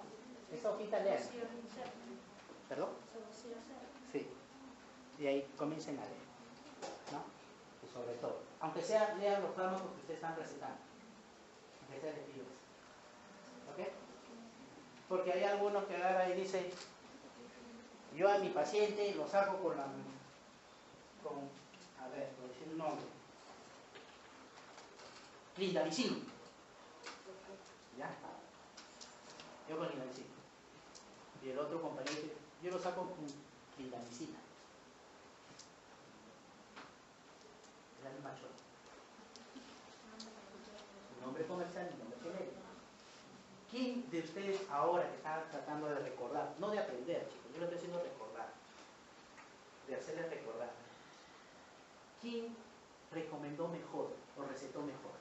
Esta hojita lean. ¿Perdón? Sí. Y ahí comiencen a leer, ¿no? Y sobre todo, aunque sea, lean los fármacos que ustedes están recetando, aunque sea de pilos. ¿Ok? Porque hay algunos que agarran y dicen, yo a mi paciente lo saco por decir un nombre, clindamicina. ¿Ya? Yo con clindamicina. Y el otro compañero dice, yo lo saco con clindamicina. Es la misma chota. Un nombre comercial y un nombre genérico. ¿Quién de ustedes ahora que está tratando de recordar, no de aprender, chicos, yo lo estoy haciendo recordar, de hacerles recordar, quién recomendó mejor o recetó mejor?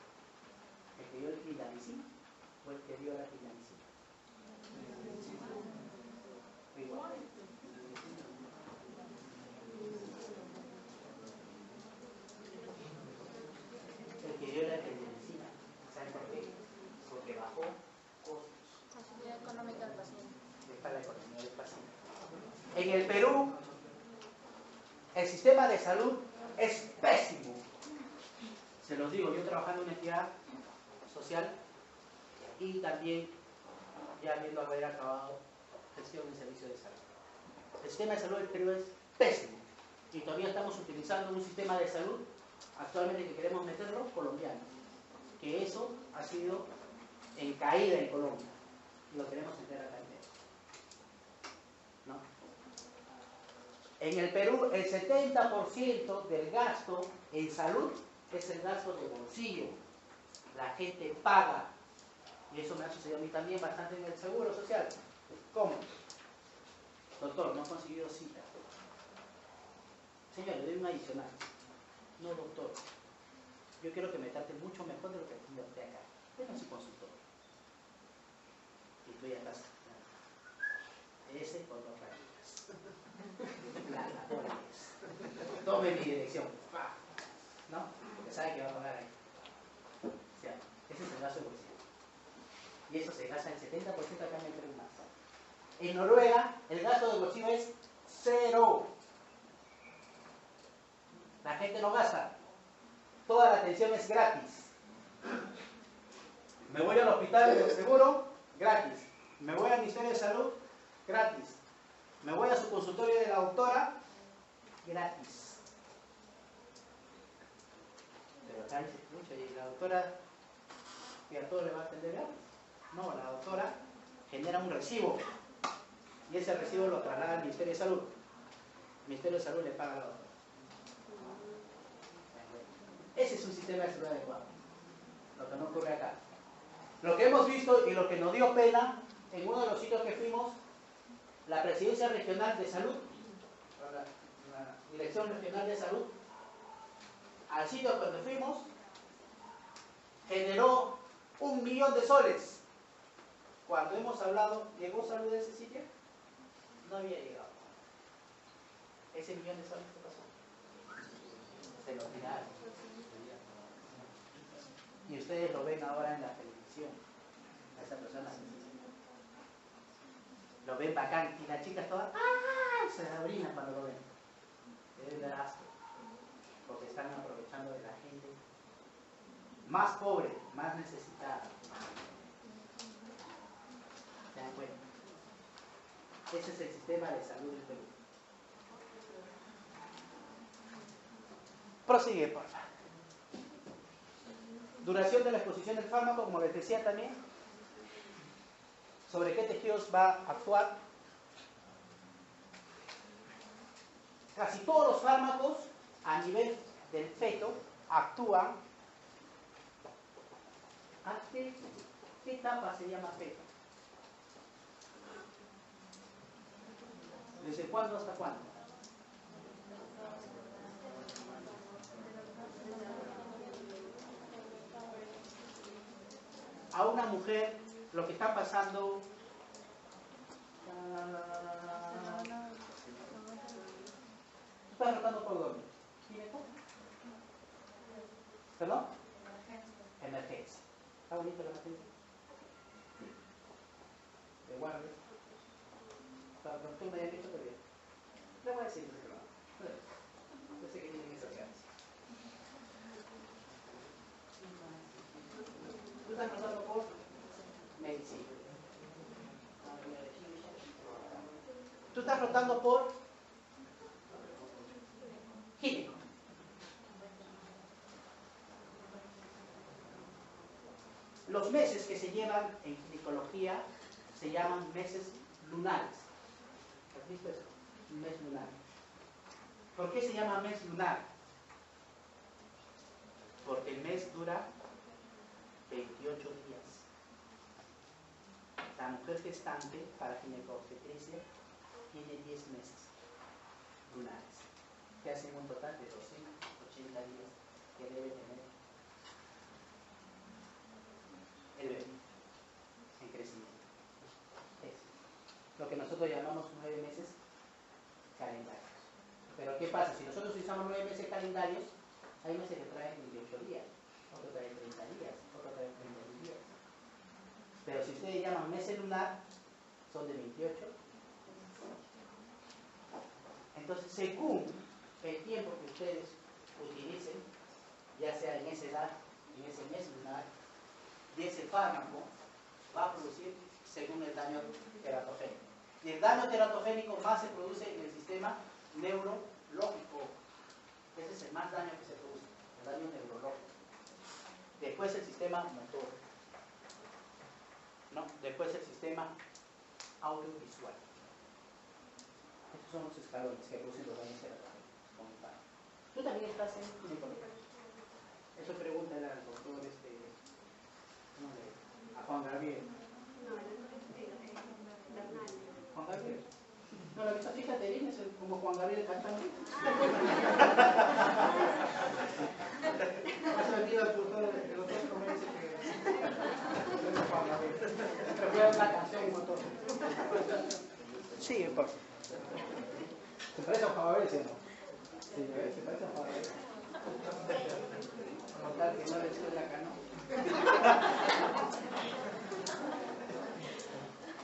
¿El que dio el clindamicina o el que dio la clindamicina? Igual. El que dio la clindamicina, ¿saben por qué? Porque bajó costos. Facilidad económica del paciente. Para la economía del paciente. En el Perú, el sistema de salud es pésimo. Se los digo, yo trabajando en una entidad social y también ya habiendo haber acabado gestión en servicio de salud. El sistema de salud del Perú es pésimo y todavía estamos utilizando un sistema de salud actualmente que queremos meterlo colombiano, que eso ha sido en caída en Colombia y lo queremos meter acá en Perú. ¿No? En el Perú el 70% del gasto en salud es el gasto de bolsillo. La gente paga. Y eso me ha sucedido a mí también bastante en el seguro social. ¿Cómo? Doctor, no he conseguido cita. Señor, le doy un adicional. No, doctor. Yo quiero que me trate mucho mejor de lo que atiende usted acá. Venga a su consultorio. Y tú ya estás. Ese por 2 rayas. La hora es. Tome mi dirección. ¿No? Porque sabe que va a pagar ahí. O sea, ese es el gasto de bolsillo. Y eso se gasta el 70% acá en el Perú más. En Noruega, el gasto de bolsillo es 0. La gente no gasta. Toda la atención es gratis. Me voy al hospital del seguro, gratis. Me voy al Ministerio de Salud, gratis. Me voy a su consultorio de la doctora, gratis. Pero acá dice, mucho, y la doctora, que a todos le va a atender gratis. No, la doctora genera un recibo. Y ese recibo lo traslada al Ministerio de Salud. El Ministerio de Salud le paga a la doctora. Ese es un sistema de salud adecuado. Lo que no ocurre acá. Lo que hemos visto y lo que nos dio pena, en uno de los sitios que fuimos, la Presidencia Regional de Salud, la Dirección Regional de Salud, al sitio donde fuimos, generó 1 millón de soles. Cuando hemos hablado, ¿llegó salud a ese sitio? No había llegado. ¿Ese 1 millón de soles qué pasó? Se lo tiraron. Y ustedes lo ven ahora en la televisión. A esa persona lo ven bacán. Y las chicas todas se abrinan cuando lo ven. Deben dar asco. Porque están aprovechando de la gente más pobre, más necesitada. Ese es el sistema de salud del Perú. Prosigue, por favor. Duración de la exposición del fármaco, como les decía también. ¿Sobre qué tejidos va a actuar? Casi todos los fármacos a nivel del feto actúan. ¿A qué etapa se llama feto? ¿Desde cuándo hasta cuándo? A una mujer lo que está pasando ¿estás rotando por dónde? ¿Gineco? ¿Perdón? Emergencia. ¿Está bonito la emergencia? De guardia. Tú me habías dicho que bien. Le voy a decir que no. Yo sé que tienen esas ganas. ¿Tú estás pasando por medicina? ¿Tú estás rotando por gineco? Los meses que se llevan en ginecología se llaman meses lunares. ¿Has visto eso? Un mes lunar. ¿Por qué se llama mes lunar? Porque el mes dura 28 días. La mujer gestante para ginecobstetricia tiene 10 meses lunares, que hacen un total de 280 días que debe tener el bebé en crecimiento. Es lo que nosotros llamamos 9 meses calendarios. Pero ¿qué pasa? Si nosotros usamos 9 meses calendarios, hay meses que traen 28 días, otros traen 30 días, otros traen 31 días. Pero si ustedes llaman mes lunar, son de 28. Entonces, según el tiempo que ustedes utilicen, ya sea en esa edad, en ese mes lunar, y ese fármaco va a producir según el daño teratogénico. Y el daño teratogénico más se produce en el sistema neurológico. Ese es el más daño que se produce, el daño neurológico. Después el sistema motor. ¿No? Después el sistema audiovisual. Estos son los escalones que producen los daños teratogénicos. ¿Tú también estás en ginecología? Eso pregúntale al doctor a Juan Gabriel. Juan Gabriel. No, la vista, fíjate bien, es como Juan Gabriel cantando. Has venido al doctor, el doctor me dice que es Juan Gabriel. Pero voy a dar una canción un montón. Sí, por favor. ¿Se parece a Juan Gabriel, sí o no? Sí, se parece a Juan Gabriel. Como tal que no le estoy acá, ¿no?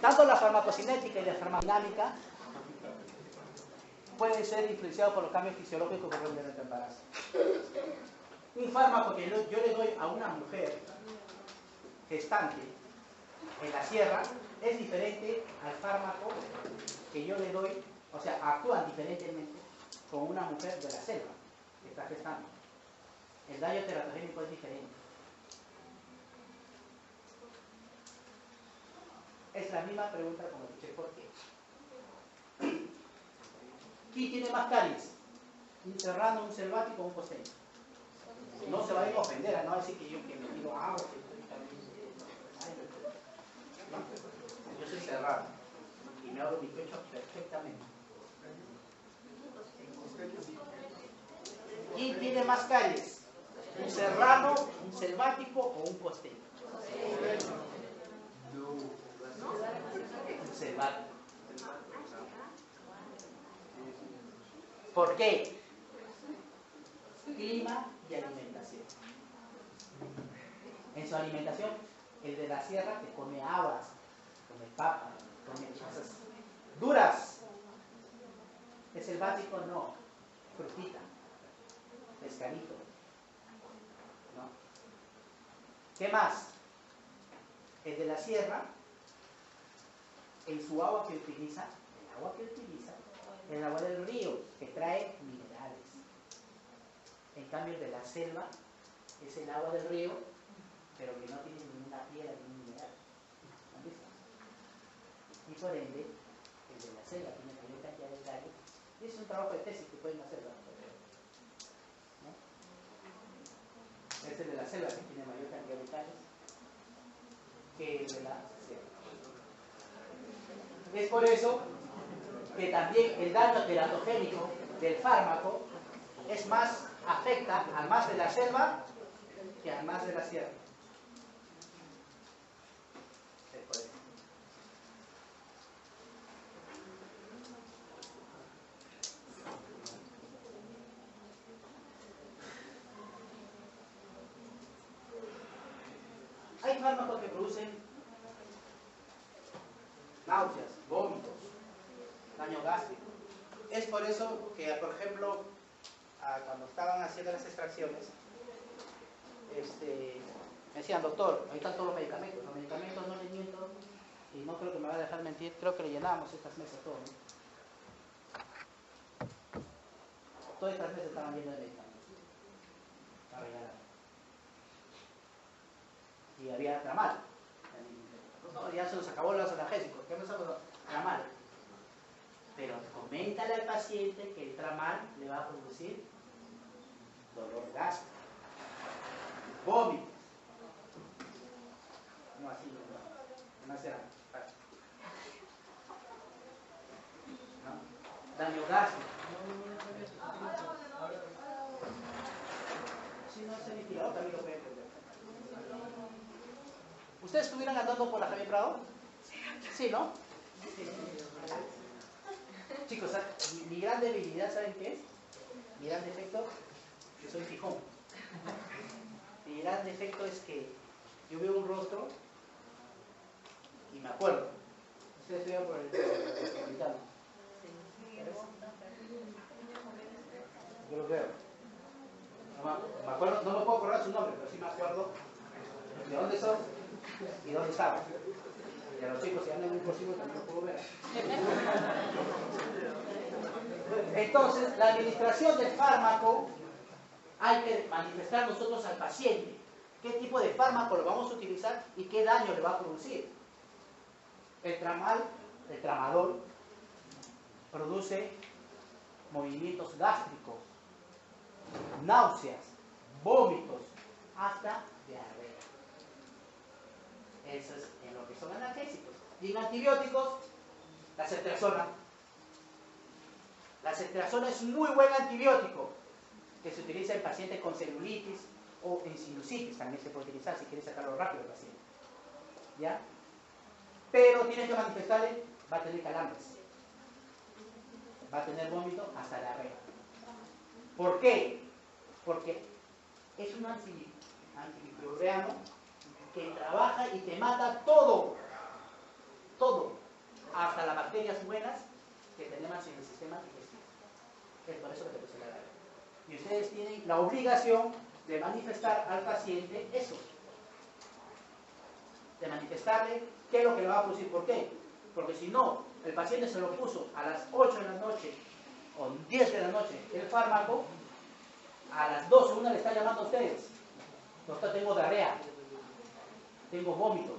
Tanto la farmacocinética y la farmacodinámica pueden ser influenciados por los cambios fisiológicos que ocurren durante el embarazo. Un fármaco que yo le doy a una mujer gestante en la sierra es diferente al fármaco que yo le doy, o sea, actúan diferentemente con una mujer de la selva que está gestando. El daño teratogénico es diferente. Es la misma pregunta como escuché, ¿por qué? ¿Quién tiene más caries? ¿Un serrano, un selvático o un costeño? No se va a ir a ofender, no va a decir que yo que me tiro agua, que estoy también. No, yo soy serrano y me abro mi pecho perfectamente. ¿Quién tiene más caries? ¿Un serrano, un selvático o un costeño? Un selvático. ¿Por qué? Clima y alimentación. En su alimentación, el de la sierra que come habas, come papa, come cosas duras. El selvático no, frutita, pescadito. ¿No? ¿Qué más? El de la sierra, en su agua que utiliza, agua que utiliza es el agua del río, que trae minerales. En cambio, el de la selva es el agua del río, pero que no tiene ninguna piedra, ningún mineral. ¿Han visto? Y por ende, el de la selva tiene mayor cantidad de tallos. Y es un trabajo de tesis que pueden hacer, ¿no? Es el de la selva que tiene mayor cantidad de tallos que el de la selva. Es por eso que también el daño teratogénico del fármaco es más, afecta al más de la selva que al más de la sierra. Es por eso. Hay fármacos que producen náuseas, vómitos, daño gástrico. Es por eso que, por ejemplo, cuando estaban haciendo las extracciones, me decían, doctor, ahí están todos los medicamentos. Los medicamentos no les miento, y no creo que me va a dejar mentir, creo que le llenábamos estas mesas todo, ¿no? Todas estas mesas estaban llenas de medicamentos. Estaba rellenada. Y había tramal. No, ya se nos acabó los analgésicos, ¿qué pasó con los tramal? Pero coméntale al paciente que el tramal le va a producir dolor gástrico, vómitos. No así, no será. ¿No? Daño gástrico. Si no se ventilador también lo puede entender. ¿Ustedes estuvieran andando por la Javier Prado? Sí, ¿no? Sí. Chicos, mi gran debilidad, ¿saben qué es? Mi gran defecto, que soy fijón. Mi gran defecto es que yo veo un rostro y me acuerdo. Ustedes estuvieron por el hospital. Yo lo veo. Me acuerdo, no me puedo acordar su nombre, pero sí me acuerdo de dónde son y dónde estaban. Y a los chicos, si andan en un próximo, también lo puedo ver. Entonces, la administración del fármaco hay que manifestar nosotros al paciente qué tipo de fármaco lo vamos a utilizar y qué daño le va a producir. El tramador, produce movimientos gástricos, náuseas, vómitos, hasta diarrea. Eso es en lo que son analgésicos. Y en antibióticos, la ceftriaxona. La ceftriaxona es muy buen antibiótico que se utiliza en pacientes con celulitis o en sinusitis. También se puede utilizar si quieres sacarlo rápido al paciente. ¿Ya? Pero tienes que manifestarle, va a tener calambres, va a tener vómito hasta diarrea. ¿Por qué? Porque es un antimicrobiano que trabaja y te mata todo, hasta las bacterias buenas que tenemos en el sistema digestivo. Es por eso que te puse la diarrea. Y ustedes tienen la obligación de manifestar al paciente eso. De manifestarle qué es lo que le va a producir. ¿Por qué? Porque si no, el paciente se lo puso a las 8 de la noche o 10 de la noche el fármaco, a las 12, una le está llamando a ustedes. Doctor, tengo diarrea, tengo vómito,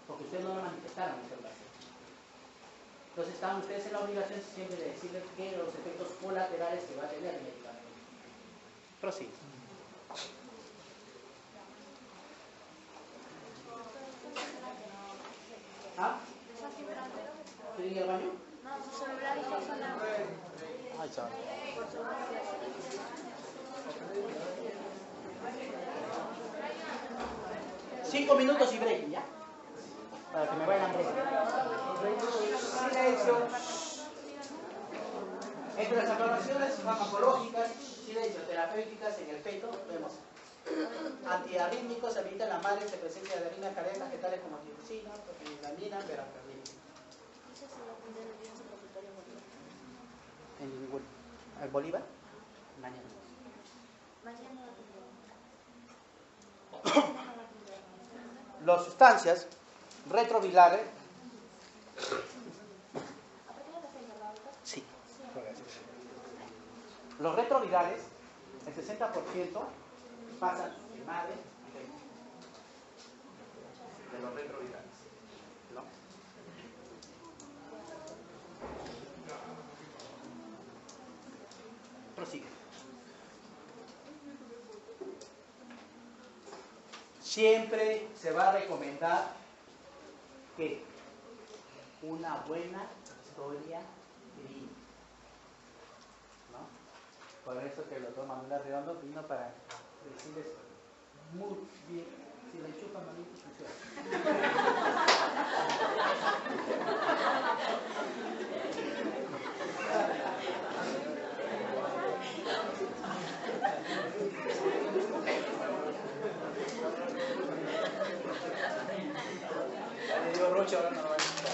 porque ustedes no lo manifestaron en ese paciente. Entonces están ustedes en la obligación siempre de decirles que los efectos colaterales que va a tener el medicamento. Prosigue. ¿Ah? ¿Quieren ir al baño? No, su celular está sonando. Ay, chaval. 5 minutos y break, ¿ya? Para que me vayan break. Silencio. Entre las evaluaciones farmacológicas, silencio, terapéuticas en el feto, vemos antiarrítmicos, evitan la madre de presencia de arritmias cardíacas, tales como tirosina, propilamina, verapamil. ¿El Bolívar? Mañana. Las sustancias retrovirales Los retrovirales, el 60% pasan de madre a hijo. De los retrovirales, ¿no? Prosigue. Siempre se va a recomendar que una buena historia clínica, ¿no? Por eso que el doctor Manuel Arredondo vino para decirles muy bien, si le enchufan manito funciona. Ahora no lo van a escuchar.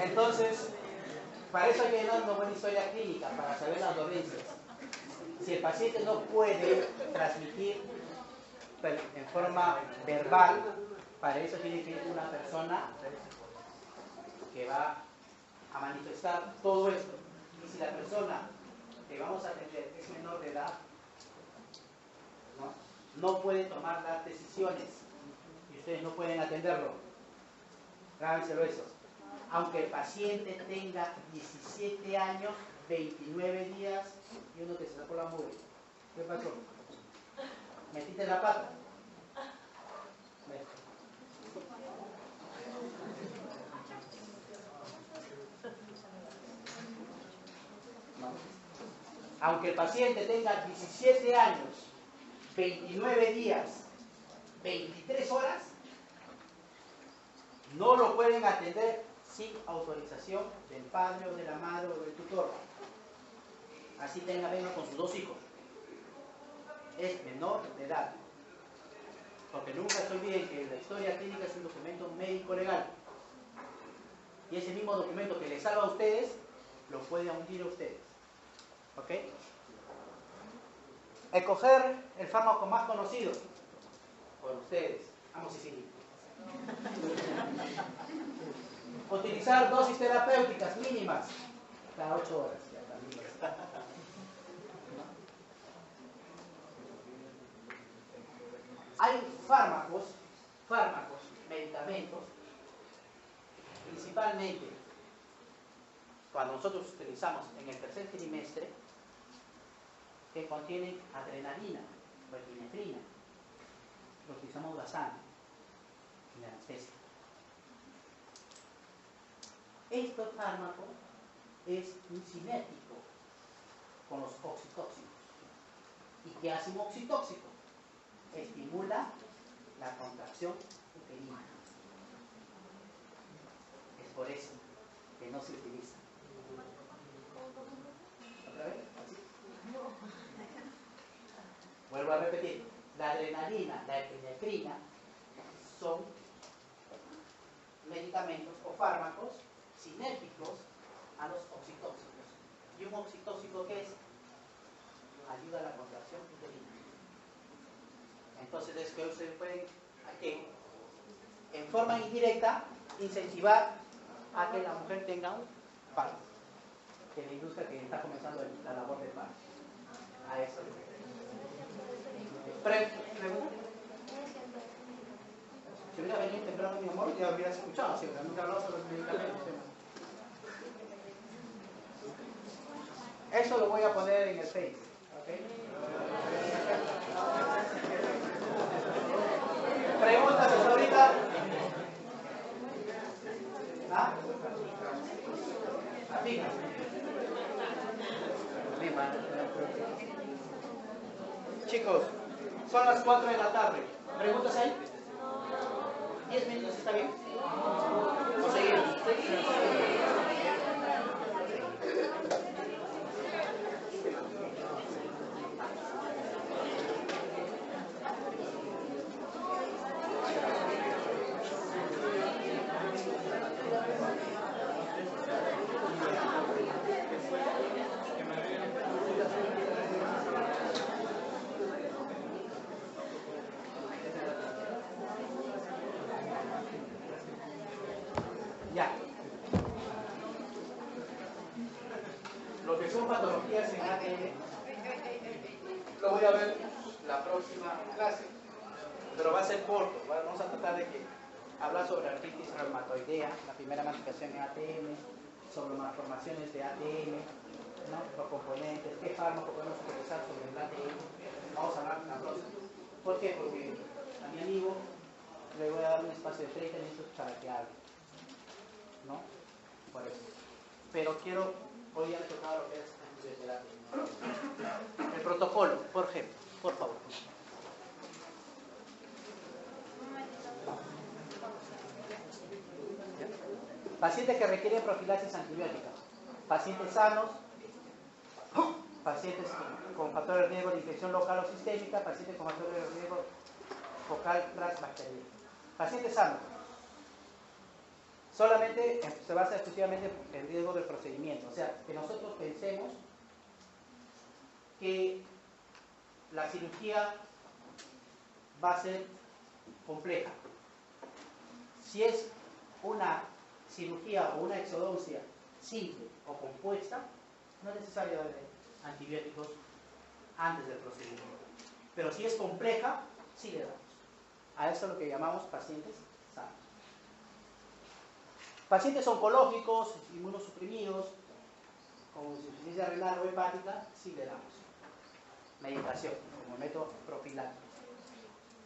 Entonces, para eso hay que dar una buena historia clínica, para saber las dolencias. Si el paciente no puede transmitir en forma verbal, para eso tiene que ir una persona que va a manifestar todo esto. Y si la persona que vamos a atender es menor de edad, no puede tomar las decisiones. Ustedes no pueden atenderlo. Grábenselo eso. Aunque el paciente tenga 17 años, 29 días y uno que se sacó la mugre. ¿Qué pasó? ¿Metiste la pata? No. Aunque el paciente tenga 17 años, 29 días, 23 horas, no lo pueden atender sin autorización del padre o de la madre o del tutor. Así venga con sus 2 hijos. Es menor de edad. Porque nunca se olviden que la historia clínica es un documento médico legal. Y ese mismo documento que les salva a ustedes, lo puede hundir a ustedes. ¿Ok? Escoger el fármaco más conocido por ustedes. Vamos a seguir. Utilizar dosis terapéuticas mínimas cada 8 horas. Hay fármacos, medicamentos, principalmente cuando nosotros utilizamos en el tercer trimestre, que contienen adrenalina o epinefrina. Lo utilizamos bastante en la anestesia. Este fármaco es un cinético con los oxitóxicos. ¿Y qué hace un oxitóxico? Estimula la contracción uterina. Es por eso que no se utiliza. ¿Otra vez? ¿Así? Vuelvo a repetir. La adrenalina, la epinefrina son medicamentos o fármacos cinéticos a los oxitóxicos. ¿Y un oxitóxico qué es? Ayuda a la contracción uterina. Entonces es que ustedes pueden, en forma indirecta, incentivar a que la mujer tenga un parto, que le induzca que está comenzando la labor de parto. A eso. Pregunta. Si hubiera venido temprano, mi amor, ya hubieras escuchado, si nunca hablado sobre los medicamentos. Eso lo voy a poner en el Face, ¿ok? Preguntas hasta ahorita. ¿Ah? Fija. Chicos, son las 4 de la tarde. ¿Preguntas ahí? 10 minutos, ¿está bien? ¿O seguimos? patologías en ATM lo voy a ver la próxima clase, pero va a ser corto. Vamos a tratar de hablar sobre artritis reumatoidea, la primera manifestación en ATM, sobre malformaciones de ATM, ¿no? Los componentes, qué fármaco podemos utilizar sobre el ATM. Vamos a hablar la próxima. ¿Por qué? Porque a mi amigo le voy a dar un espacio de 30 minutos para que hable, ¿no? Por eso. Pero quiero, hoy han tocado lo que es fisioterapia. El protocolo, por ejemplo, por favor. Pacientes que requieren profilaxis antibiótica, pacientes sanos, pacientes con factores de riesgo de infección local o sistémica, pacientes con factores de riesgo focal transbacteriano. Pacientes sanos. Solamente se basa exclusivamente en el riesgo del procedimiento. O sea, que nosotros pensemos que la cirugía va a ser compleja. Si es una cirugía o una exodoncia simple o compuesta, no es necesario darle antibióticos antes del procedimiento. Pero si es compleja, sí le damos. A eso es lo que llamamos pacientes sanos. Pacientes oncológicos, inmunosuprimidos, con insuficiencia renal o hepática, sí le damos medicación como método profiláctico,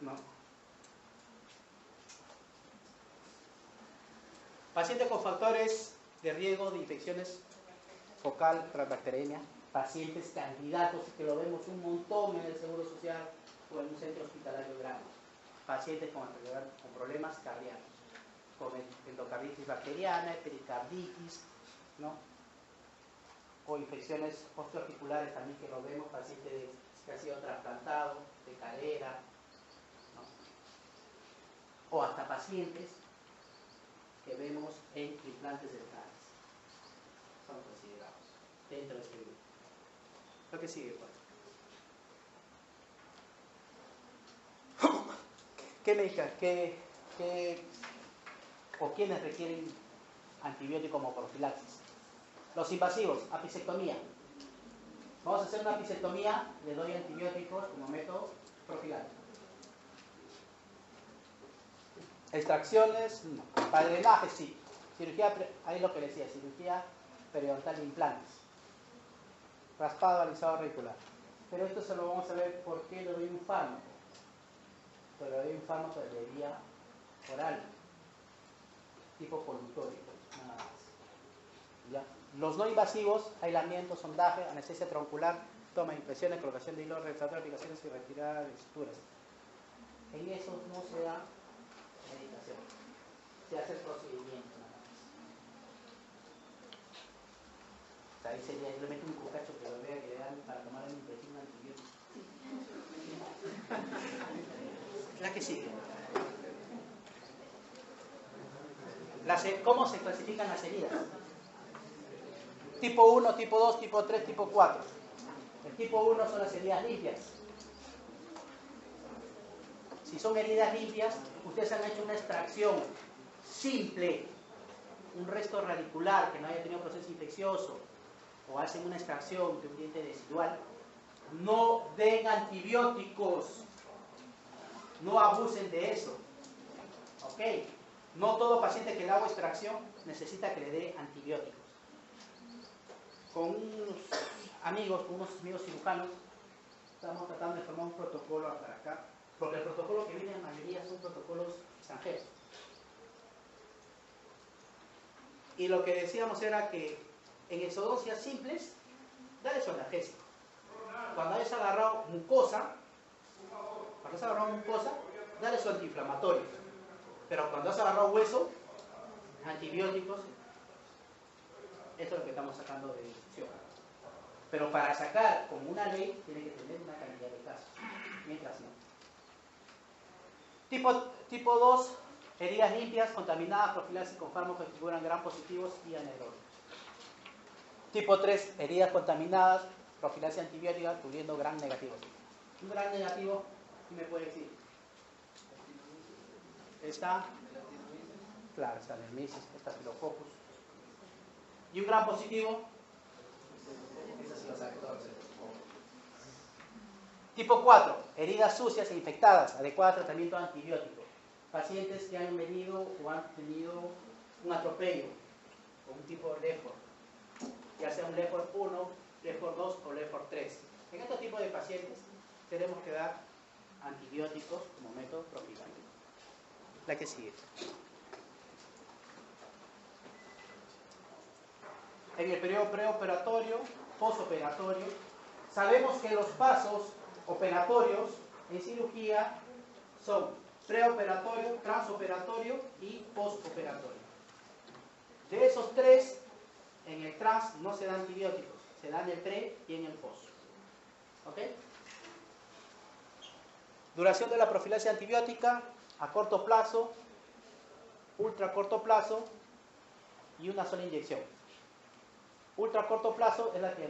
¿no? Pacientes con factores de riesgo de infecciones focal transbacteriana, pacientes candidatos, que lo vemos un montón en el Seguro Social o en un centro hospitalario grande. Pacientes con problemas cardíacos, con endocarditis bacteriana, pericarditis, ¿no? O infecciones osteoarticulares también, que lo vemos, pacientes que ha sido trasplantado de cadera, ¿no? O hasta pacientes que vemos en implantes dentales. Son considerados dentro de este grupo. Lo que sigue, pues. ¿Qué médicas? ¿O quiénes requieren antibiótico como profilaxis? Los invasivos, apicectomía. Vamos a hacer una apicectomía, le doy antibióticos como método profiláctico. Extracciones, no. Para drenaje, sí. Cirugía, ahí lo que le decía, cirugía periodontal de implantes. Raspado, alisado radicular. Pero esto se lo vamos a ver por qué le doy un fármaco. Pero le doy un fármaco de vía oral, tipo colutorio, nada más. ¿Ya? Los no invasivos, aislamiento, sondaje, anestesia troncular, toma de impresiones, colocación de hilo, refractor, aplicaciones y retirada de suturas. En esos no se da medicación, se hace el procedimiento nada más. O sea, ahí sería simplemente un cucacho que lo vea que le dan para tomar una impresión de antibiótico. La que sigue. ¿Cómo se clasifican las heridas? Tipo 1, tipo 2, tipo 3, tipo 4. El tipo 1 son las heridas limpias. Si son heridas limpias, ustedes han hecho una extracción simple, un resto radicular que no haya tenido proceso infeccioso, o hacen una extracción de un diente residual, no den antibióticos, no abusen de eso. ¿Ok? No todo paciente que le hago extracción necesita que le dé antibióticos. Con unos amigos cirujanos, estamos tratando de formar un protocolo para acá, porque el protocolo que viene en mayoría son protocolos extranjeros. Y lo que decíamos era que en exodoncias simples, dale su analgésico. Cuando hayas agarrado mucosa, dale su antiinflamatorio. Pero cuando has agarrado hueso, antibióticos. Esto es lo que estamos sacando de discusión. Pero para sacar como una ley, tiene que tener una cantidad de casos. Mientras no. Tipo 2, heridas limpias, contaminadas, profilaxis con fármacos que figuran gram positivos y anaeróbicos. Tipo 3, heridas contaminadas, profilaxis antibiótica, cubriendo gram negativos. Un gram negativo, ¿qué me puede decir? Está, claro, está Lermisis, está Staphylococcus. Y un gram positivo, Exacto. Tipo 4, heridas sucias e infectadas, adecuado tratamiento antibiótico. Pacientes que han venido o han tenido un atropello o un tipo de LEFOR, ya sea un LEFOR 1, LEFOR 2 o LEFOR 3. En este tipo de pacientes tenemos que dar antibióticos como método profiláctico. La que sigue. En el periodo preoperatorio, posoperatorio, sabemos que los pasos operatorios en cirugía son preoperatorio, transoperatorio y postoperatorio. De esos tres, en el trans no se dan antibióticos, se dan en el pre y en el post. ¿Ok? Duración de la profilaxis antibiótica a corto plazo, ultra corto plazo y una sola inyección. Ultra corto plazo es la que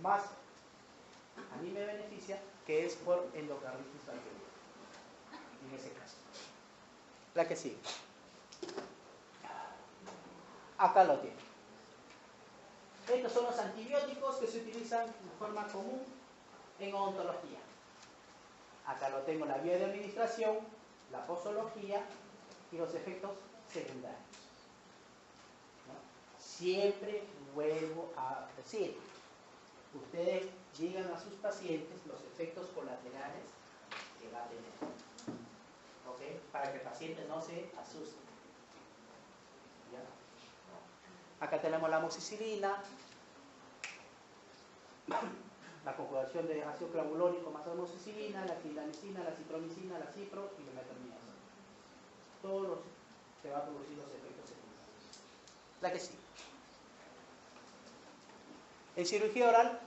más a mí me beneficia, que es por endocarditis bacteriana, en ese caso. La que sigue. Acá lo tiene. Estos son los antibióticos que se utilizan de forma común en odontología. Acá lo tengo, la vía de administración, la posología y los efectos secundarios. ¿No? Siempre vuelvo a decir, ustedes digan a sus pacientes los efectos colaterales que va a tener. ¿Ok? Para que el paciente no se asuste. ¿Ya? Acá tenemos la amoxicilina, la conjugación de ácido clavulónico más amoxicilina, la clindamicina, la citromicina, la cipro y la metronidasa. Todos los que va a producir los efectos secundarios. La que sigue. En cirugía oral,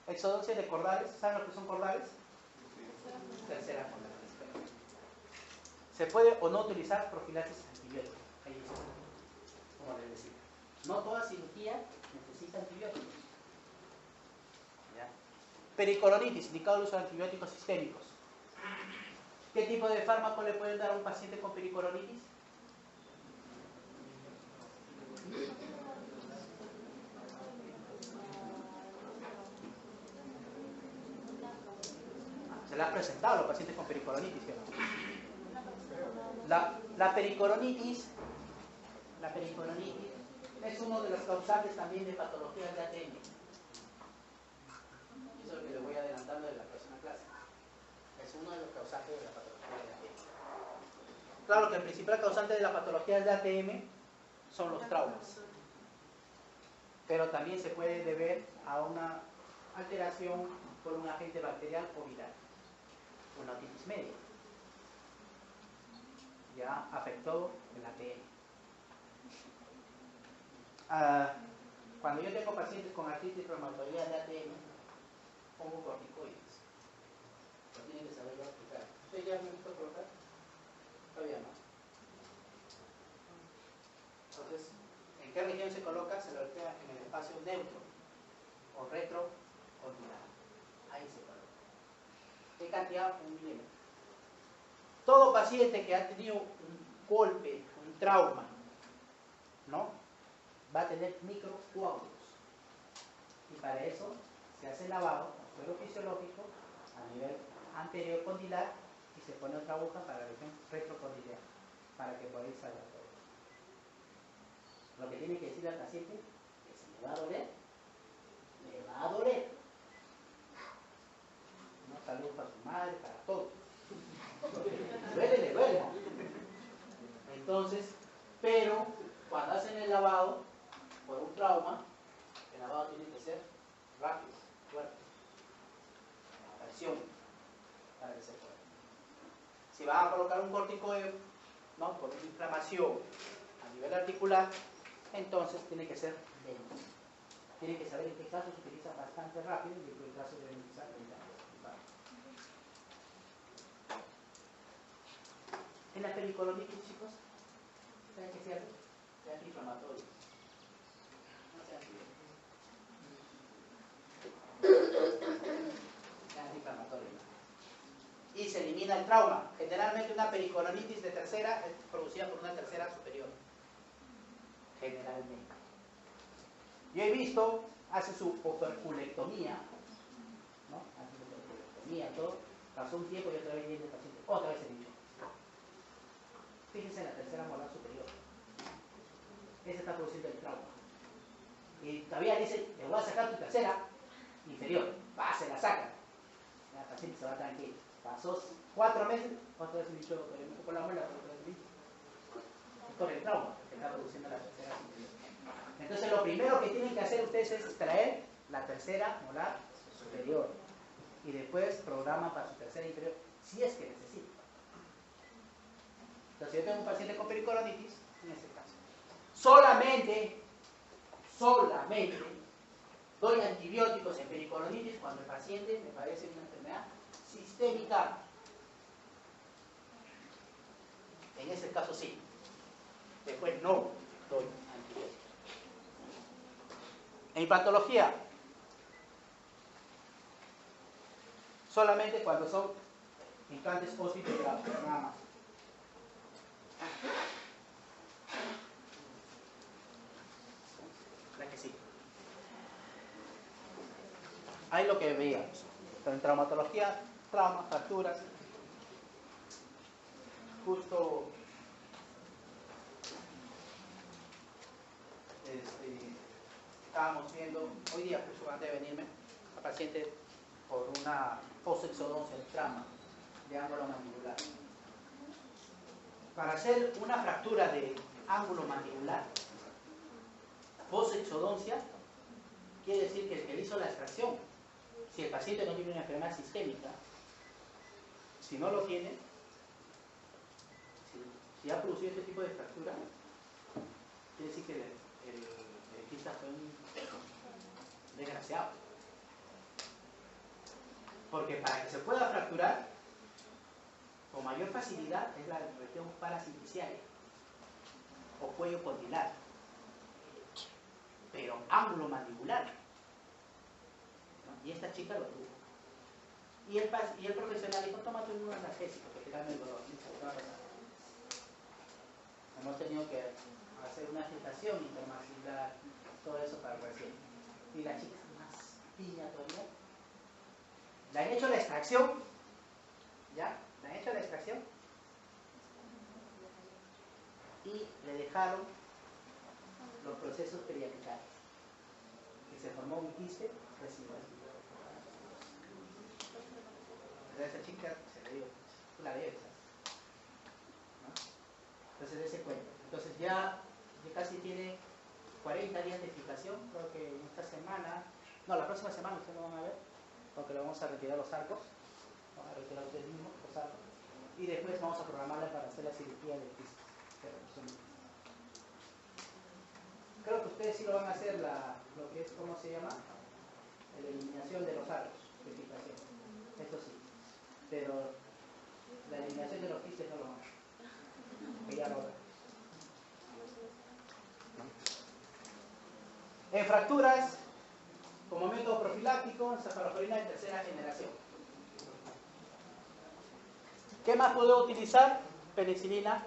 exodoncia de cordales. ¿Saben lo que son cordales? Tercera cordales. Se puede o no utilizar profilaxis antibiótica. Ahí está, como les decía. No toda cirugía necesita antibióticos. ¿Ya? Pericoronitis, indicado el uso de antibióticos sistémicos. ¿Qué tipo de fármaco le pueden dar a un paciente con pericoronitis? Se le ha presentado a los pacientes con pericoronitis. La pericoronitis es uno de los causantes también de patologías de ATM. Eso es lo que les voy adelantando de la próxima clase. Es uno de los causantes de la patología de ATM. Claro que el principal causante de la patología de ATM son los traumas. Pero también se puede deber a una alteración por un agente bacterial o viral. Una otitis media. Ya afectó el ATM. Cuando yo tengo pacientes con artritis reumatoidea de ATM, pongo corticoides. Lo tienen que saber aplicar. ¿Usted ya me ha visto colocar? Todavía no. Entonces, ¿en qué región se coloca? Se lo coloca en el espacio neutro o retrocondylar. Ahí se coloca. ¿Qué cantidad? 1 milímetro. Todo paciente que ha tenido un golpe, un trauma, ¿no? Va a tener microcoágulos. Y para eso se hace lavado con suero fisiológico a nivel anterior condilar y se pone otra aguja para la región retrocondilar, para que por ahí salga todo. Lo que tiene que decir al paciente es que si le va a doler, le va a doler. No, saludos para su madre, para todos. Le duele. Entonces, pero cuando hacen el lavado por un trauma, el lavado tiene que ser rápido, fuerte, a presión, para que se pueda. Si van a colocar un corticoide, ¿no?, por una inflamación a nivel articular, entonces tiene que ser lento. Tienen que saber en qué caso se utiliza bastante rápido y en qué caso deben utilizar lentamente. En la pericoronitis, chicos, ¿saben qué se hace? Se hace inflamatorio. No se hace antiinflamatorio. Y se elimina el trauma. Generalmente una pericoronitis de tercera es producida por una tercera superior. Generalmente. Yo he visto hace su operculectomía, ¿no? Hace su operculectomía, todo. Pasó un tiempo y otra vez viene el paciente, otra vez el bicho. Fíjense en la tercera molar superior. Ese está produciendo el trauma. Y todavía dice, te voy a sacar tu tercera inferior. Va, se la saca. El paciente se va tranquilo. Pasó 4 meses, otra vez el bicho, por la muela, otra vez el bicho. Por el trauma que está produciendo la tercera inferior. Entonces lo primero que tienen que hacer ustedes es extraer la tercera molar superior. Y después programa para su tercera inferior, si es que necesita. Entonces, si yo tengo un paciente con pericoronitis, en este caso, solamente doy antibióticos en pericoronitis cuando el paciente me padece una enfermedad sistémica. En ese caso sí. Después no doy antibióticos. En patología, solamente cuando son implantes óseo-integrados, nada más. La que sí. Ahí lo que veíamos. En traumatología, traumas, fracturas. Justo estábamos viendo, hoy día, justo antes de venirme, a paciente por una posexodoncia de trauma de ángulo mandibular. Para hacer una fractura de ángulo mandibular, posexodoncia, quiere decir que el que le hizo la extracción, si el paciente no tiene una enfermedad sistémica, si no lo tiene, si ha producido este tipo de fractura, quiere decir que el dentista fue un desgraciado. Porque para que se pueda fracturar, con mayor facilidad es la región parasiticiaria o cuello condilar. Pero ángulo mandibular, ¿no? Y esta chica lo tuvo. Y el profesional dijo, tómate un analgésico que te calme el dolor. ¿Qué va a pasar? Hemos tenido que hacer una agitación intermaxilar, todo eso para el paciente. Y la chica más piña todavía. Le han hecho la extracción, ¿ya? Le han hecho la extracción y le dejaron los procesos periapicales. Que se formó un quiste residual. Entonces esa chica se le dio, tú la ves, ¿no? Entonces ese cuento. Entonces ya casi tiene 40 días de fijación, creo que en esta semana, no, la próxima semana ustedes lo van a ver, porque le vamos a retirar los arcos, vamos a retirar ustedes mismos los arcos, y después vamos a programarla para hacer la cirugía de quiste. Creo que ustedes sí lo van a hacer, lo que es, ¿cómo se llama? La eliminación de los arcos de fijación, eso sí, pero la eliminación de los quistes no lo van a hacer, que ya lo hagan. En fracturas, como método profiláctico, cefalosporina de tercera generación. ¿Qué más puedo utilizar? Penicilina,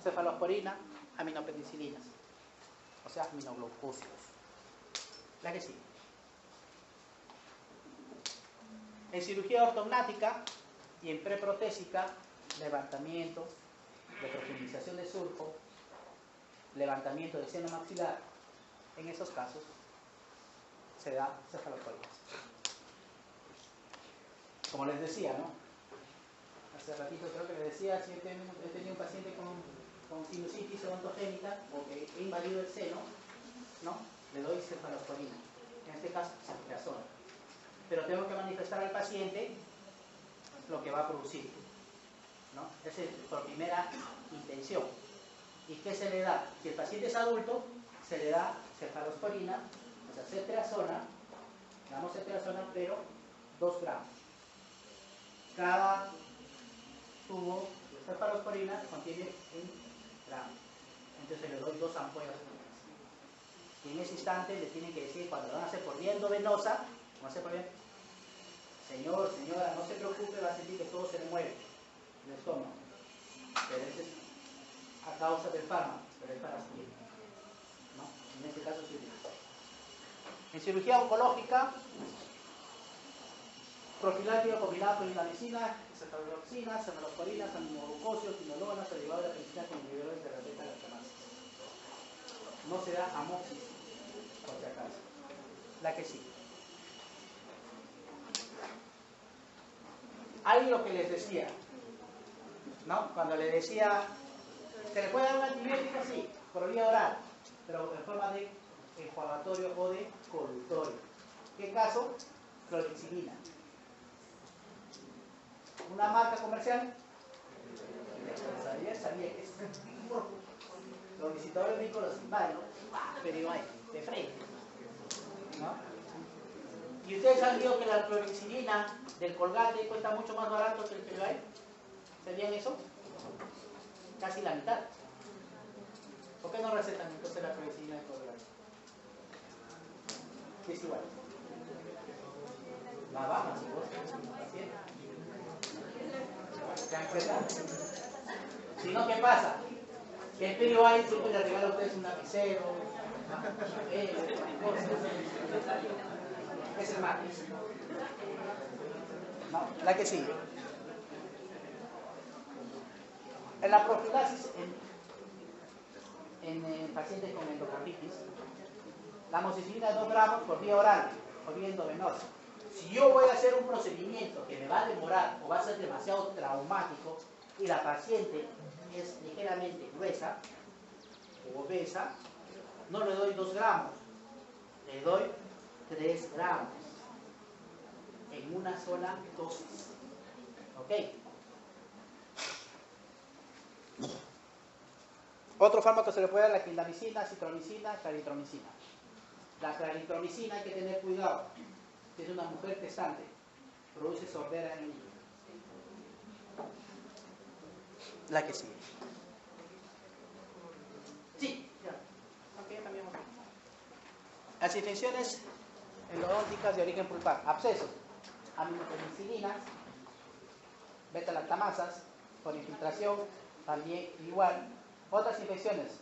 cefalosporina, aminopenicilinas, o sea, aminoglucósidos. La que sigue. En cirugía ortognática y en preprotésica, levantamiento, de profundización de surco, levantamiento de seno maxilar, en esos casos se da cefalosporina. Como les decía, ¿no? Hace ratito creo que les decía, si he tenido un paciente con sinusitis odontogénica o que he invadido el seno, ¿no? Le doy cefalosporina, en este caso ceftriaxona. Pero tengo que manifestar al paciente lo que va a producir, ¿no? Esa es por primera intención. ¿Y qué se le da? Si el paciente es adulto, se le da cefalosporina, o sea, ceftriaxona, damos ceftriaxona, pero 2 gramos. Cada tubo de cefalosporina contiene 1 gramo. Entonces le doy 2 ampollas. Y en ese instante le tienen que decir, cuando lo van a hacer por vía endovenosa, señor, señora, no se preocupe, va a sentir que todo se le mueve en el estómago. Pero ese es a causa del fármaco, pero es para subir, ¿no? En este caso sí. En cirugía oncológica, profiláctico combinado con indamicina, cefaloxina, cefalosporina, aminoglucósidos, quinolonas, derivado de la penicilina con inhibidores de la beta-lactamasa. No se da amoxis, por si acaso. La que sí. Ahí lo que les decía, ¿no? Cuando le decía, ¿se le puede dar un antibiótico? Sí, por vía oral, pero en forma de enjuagatorio o de colutorio. ¿Qué caso? Clorexidina. Una marca comercial. Sabía que es. Los visitadores médicos los invaden, ¿no? Pero igual, de frente, ¿no? Y ustedes han visto que la clorexidina del Colgate cuesta mucho más barato que el Peribay. ¿Sabían eso? Casi la mitad. ¿Por qué no recetan entonces la clorexidina del Colgate? Es igual. La baja, si vos ¿se dan cuenta? Si no, ¿qué pasa? Que el Peribay siempre le regala a ustedes un lapicero, cosas. Es el martes. No, la que sigue. En la profilaxis en pacientes con endocarditis, la amoxicilina 2 gramos por vía oral o vía endovenosa. Si yo voy a hacer un procedimiento que me va a demorar o va a ser demasiado traumático y la paciente es ligeramente gruesa o obesa, no le doy 2 gramos, le doy 3 gramos en una sola dosis. ¿Ok? Otro fármaco se le puede dar, la clindamicina, citromicina, claritromicina. La claritromicina hay que tener cuidado. Si es una mujer gestante, produce sordera en el niño. La que sigue. Sí, ya. Ok, cambiamos. Las infecciones endodónticas de origen pulpar, abscesos, aminopenicilinas, beta-lactamasas, por infiltración, también igual. Otras infecciones,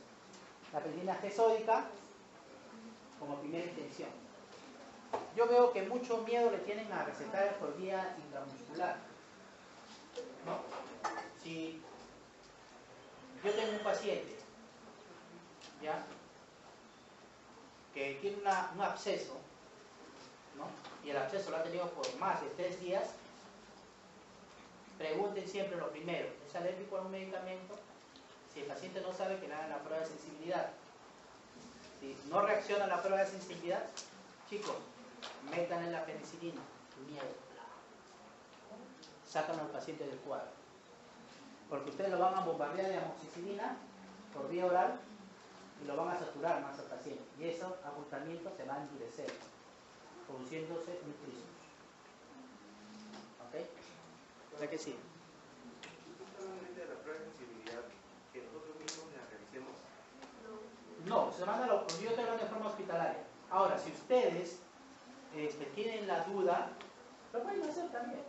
la penicilina G sódica, como primera intención. Yo veo que mucho miedo le tienen a recetar por vía intramuscular, ¿no? Si yo tengo un paciente, ¿ya?, que tiene un absceso, ¿no?, y el absceso lo ha tenido por más de 3 días, pregunten siempre lo primero, ¿es alérgico a un medicamento? Si el paciente no sabe, que le hagan la prueba de sensibilidad. Si no reacciona a la prueba de sensibilidad, chicos, metan en la penicilina, miedo, sacan al paciente del cuadro, porque ustedes lo van a bombardear de amoxicilina por vía oral y lo van a saturar más al paciente, y ese abultamiento se va a endurecer, produciéndose un trismus. ¿Ok? ¿Verdad que sí? Solamente la prueba de sensibilidad que nosotros mismos la realicemos. No, se manda yo te hablo de forma hospitalaria. Ahora, si ustedes tienen la duda, lo pueden hacer también.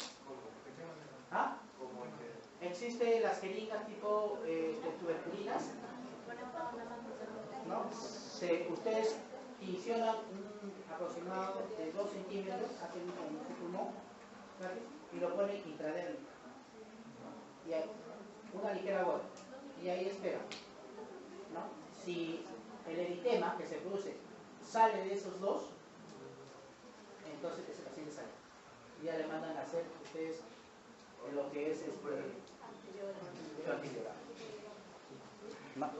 ¿Ah? Existen las jeringas tipo de tuberculinas, ¿no? Ustedes inician un aproximado de 2 centímetros, hacen un pulmón, ¿vale?, y lo ponen intradermal, y hay una ligera gota, y ahí esperan, ¿no? Si el eritema que se produce sale de esos 2, entonces ese paciente sale. Y ya le mandan a hacer ustedes lo que es su antiviral. ¿No?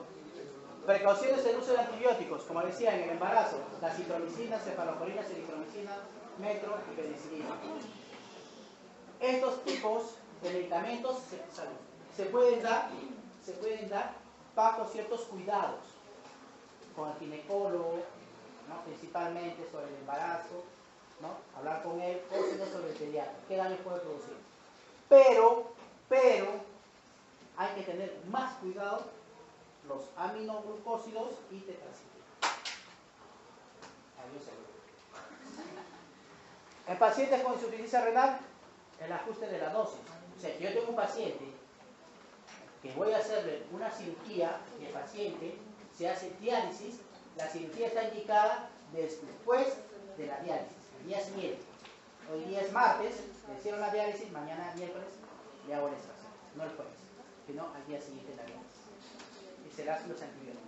Precauciones del uso de antibióticos, como decía, en el embarazo, la citromicina, cefalosporina, erythromicina, metro y penicilina. Estos tipos de medicamentos se pueden dar bajo ciertos cuidados con el ginecólogo, ¿no?, principalmente sobre el embarazo, ¿no?, hablar con él, o si no sobre el pediatra, qué daño puede producir. Pero hay que tener más cuidado los aminoglucósidos y tetraciclinas. Adiós. En pacientes con insuficiencia renal, el ajuste de la dosis. O sea, si yo tengo un paciente que voy a hacerle una cirugía y el paciente se hace diálisis, la cirugía está indicada después de la diálisis, el día siguiente. Hoy día es martes, le hicieron la diálisis, mañana miércoles le hago el extracción, no el jueves, sino al día siguiente de la diálisis. Y se le hacen los antibióticos.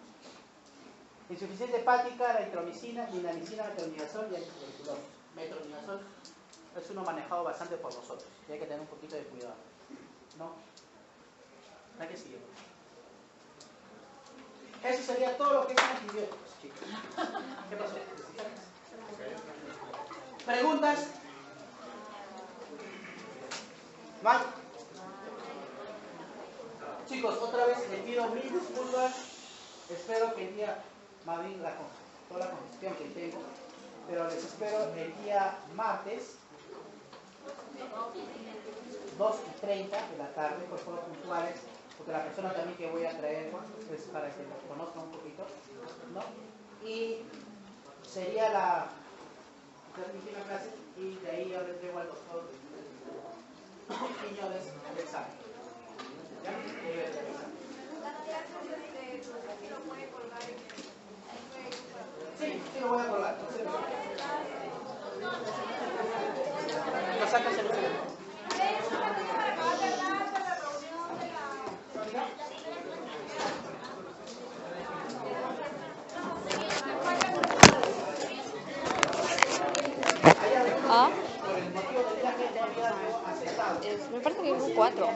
Insuficiencia hepática, la eritromicina, dinamicina, metronidazol y antituberculosis. Metronidazol es uno manejado bastante por nosotros y hay que tener un poquito de cuidado, ¿no? Hay que seguirlo. Eso sería todo lo que es antibióticos, chicos. ¿Qué pasó? ¿Preguntas? ¿No hay? Chicos, otra vez les pido mil disculpas. Espero que el día, más bien toda la congestión que tengo, pero les espero el día martes, 2:30 de la tarde, por favor puntuales, porque la persona también que voy a traer es para que lo conozcan un poquito, ¿no? Y sería la última clase y de ahí yo les llevo al doctor Quiñones el examen. ¿Ya? Sí, sí lo voy a colgar. Lo sacas en un segundo. ¿Ah? Me parece que hubo 4.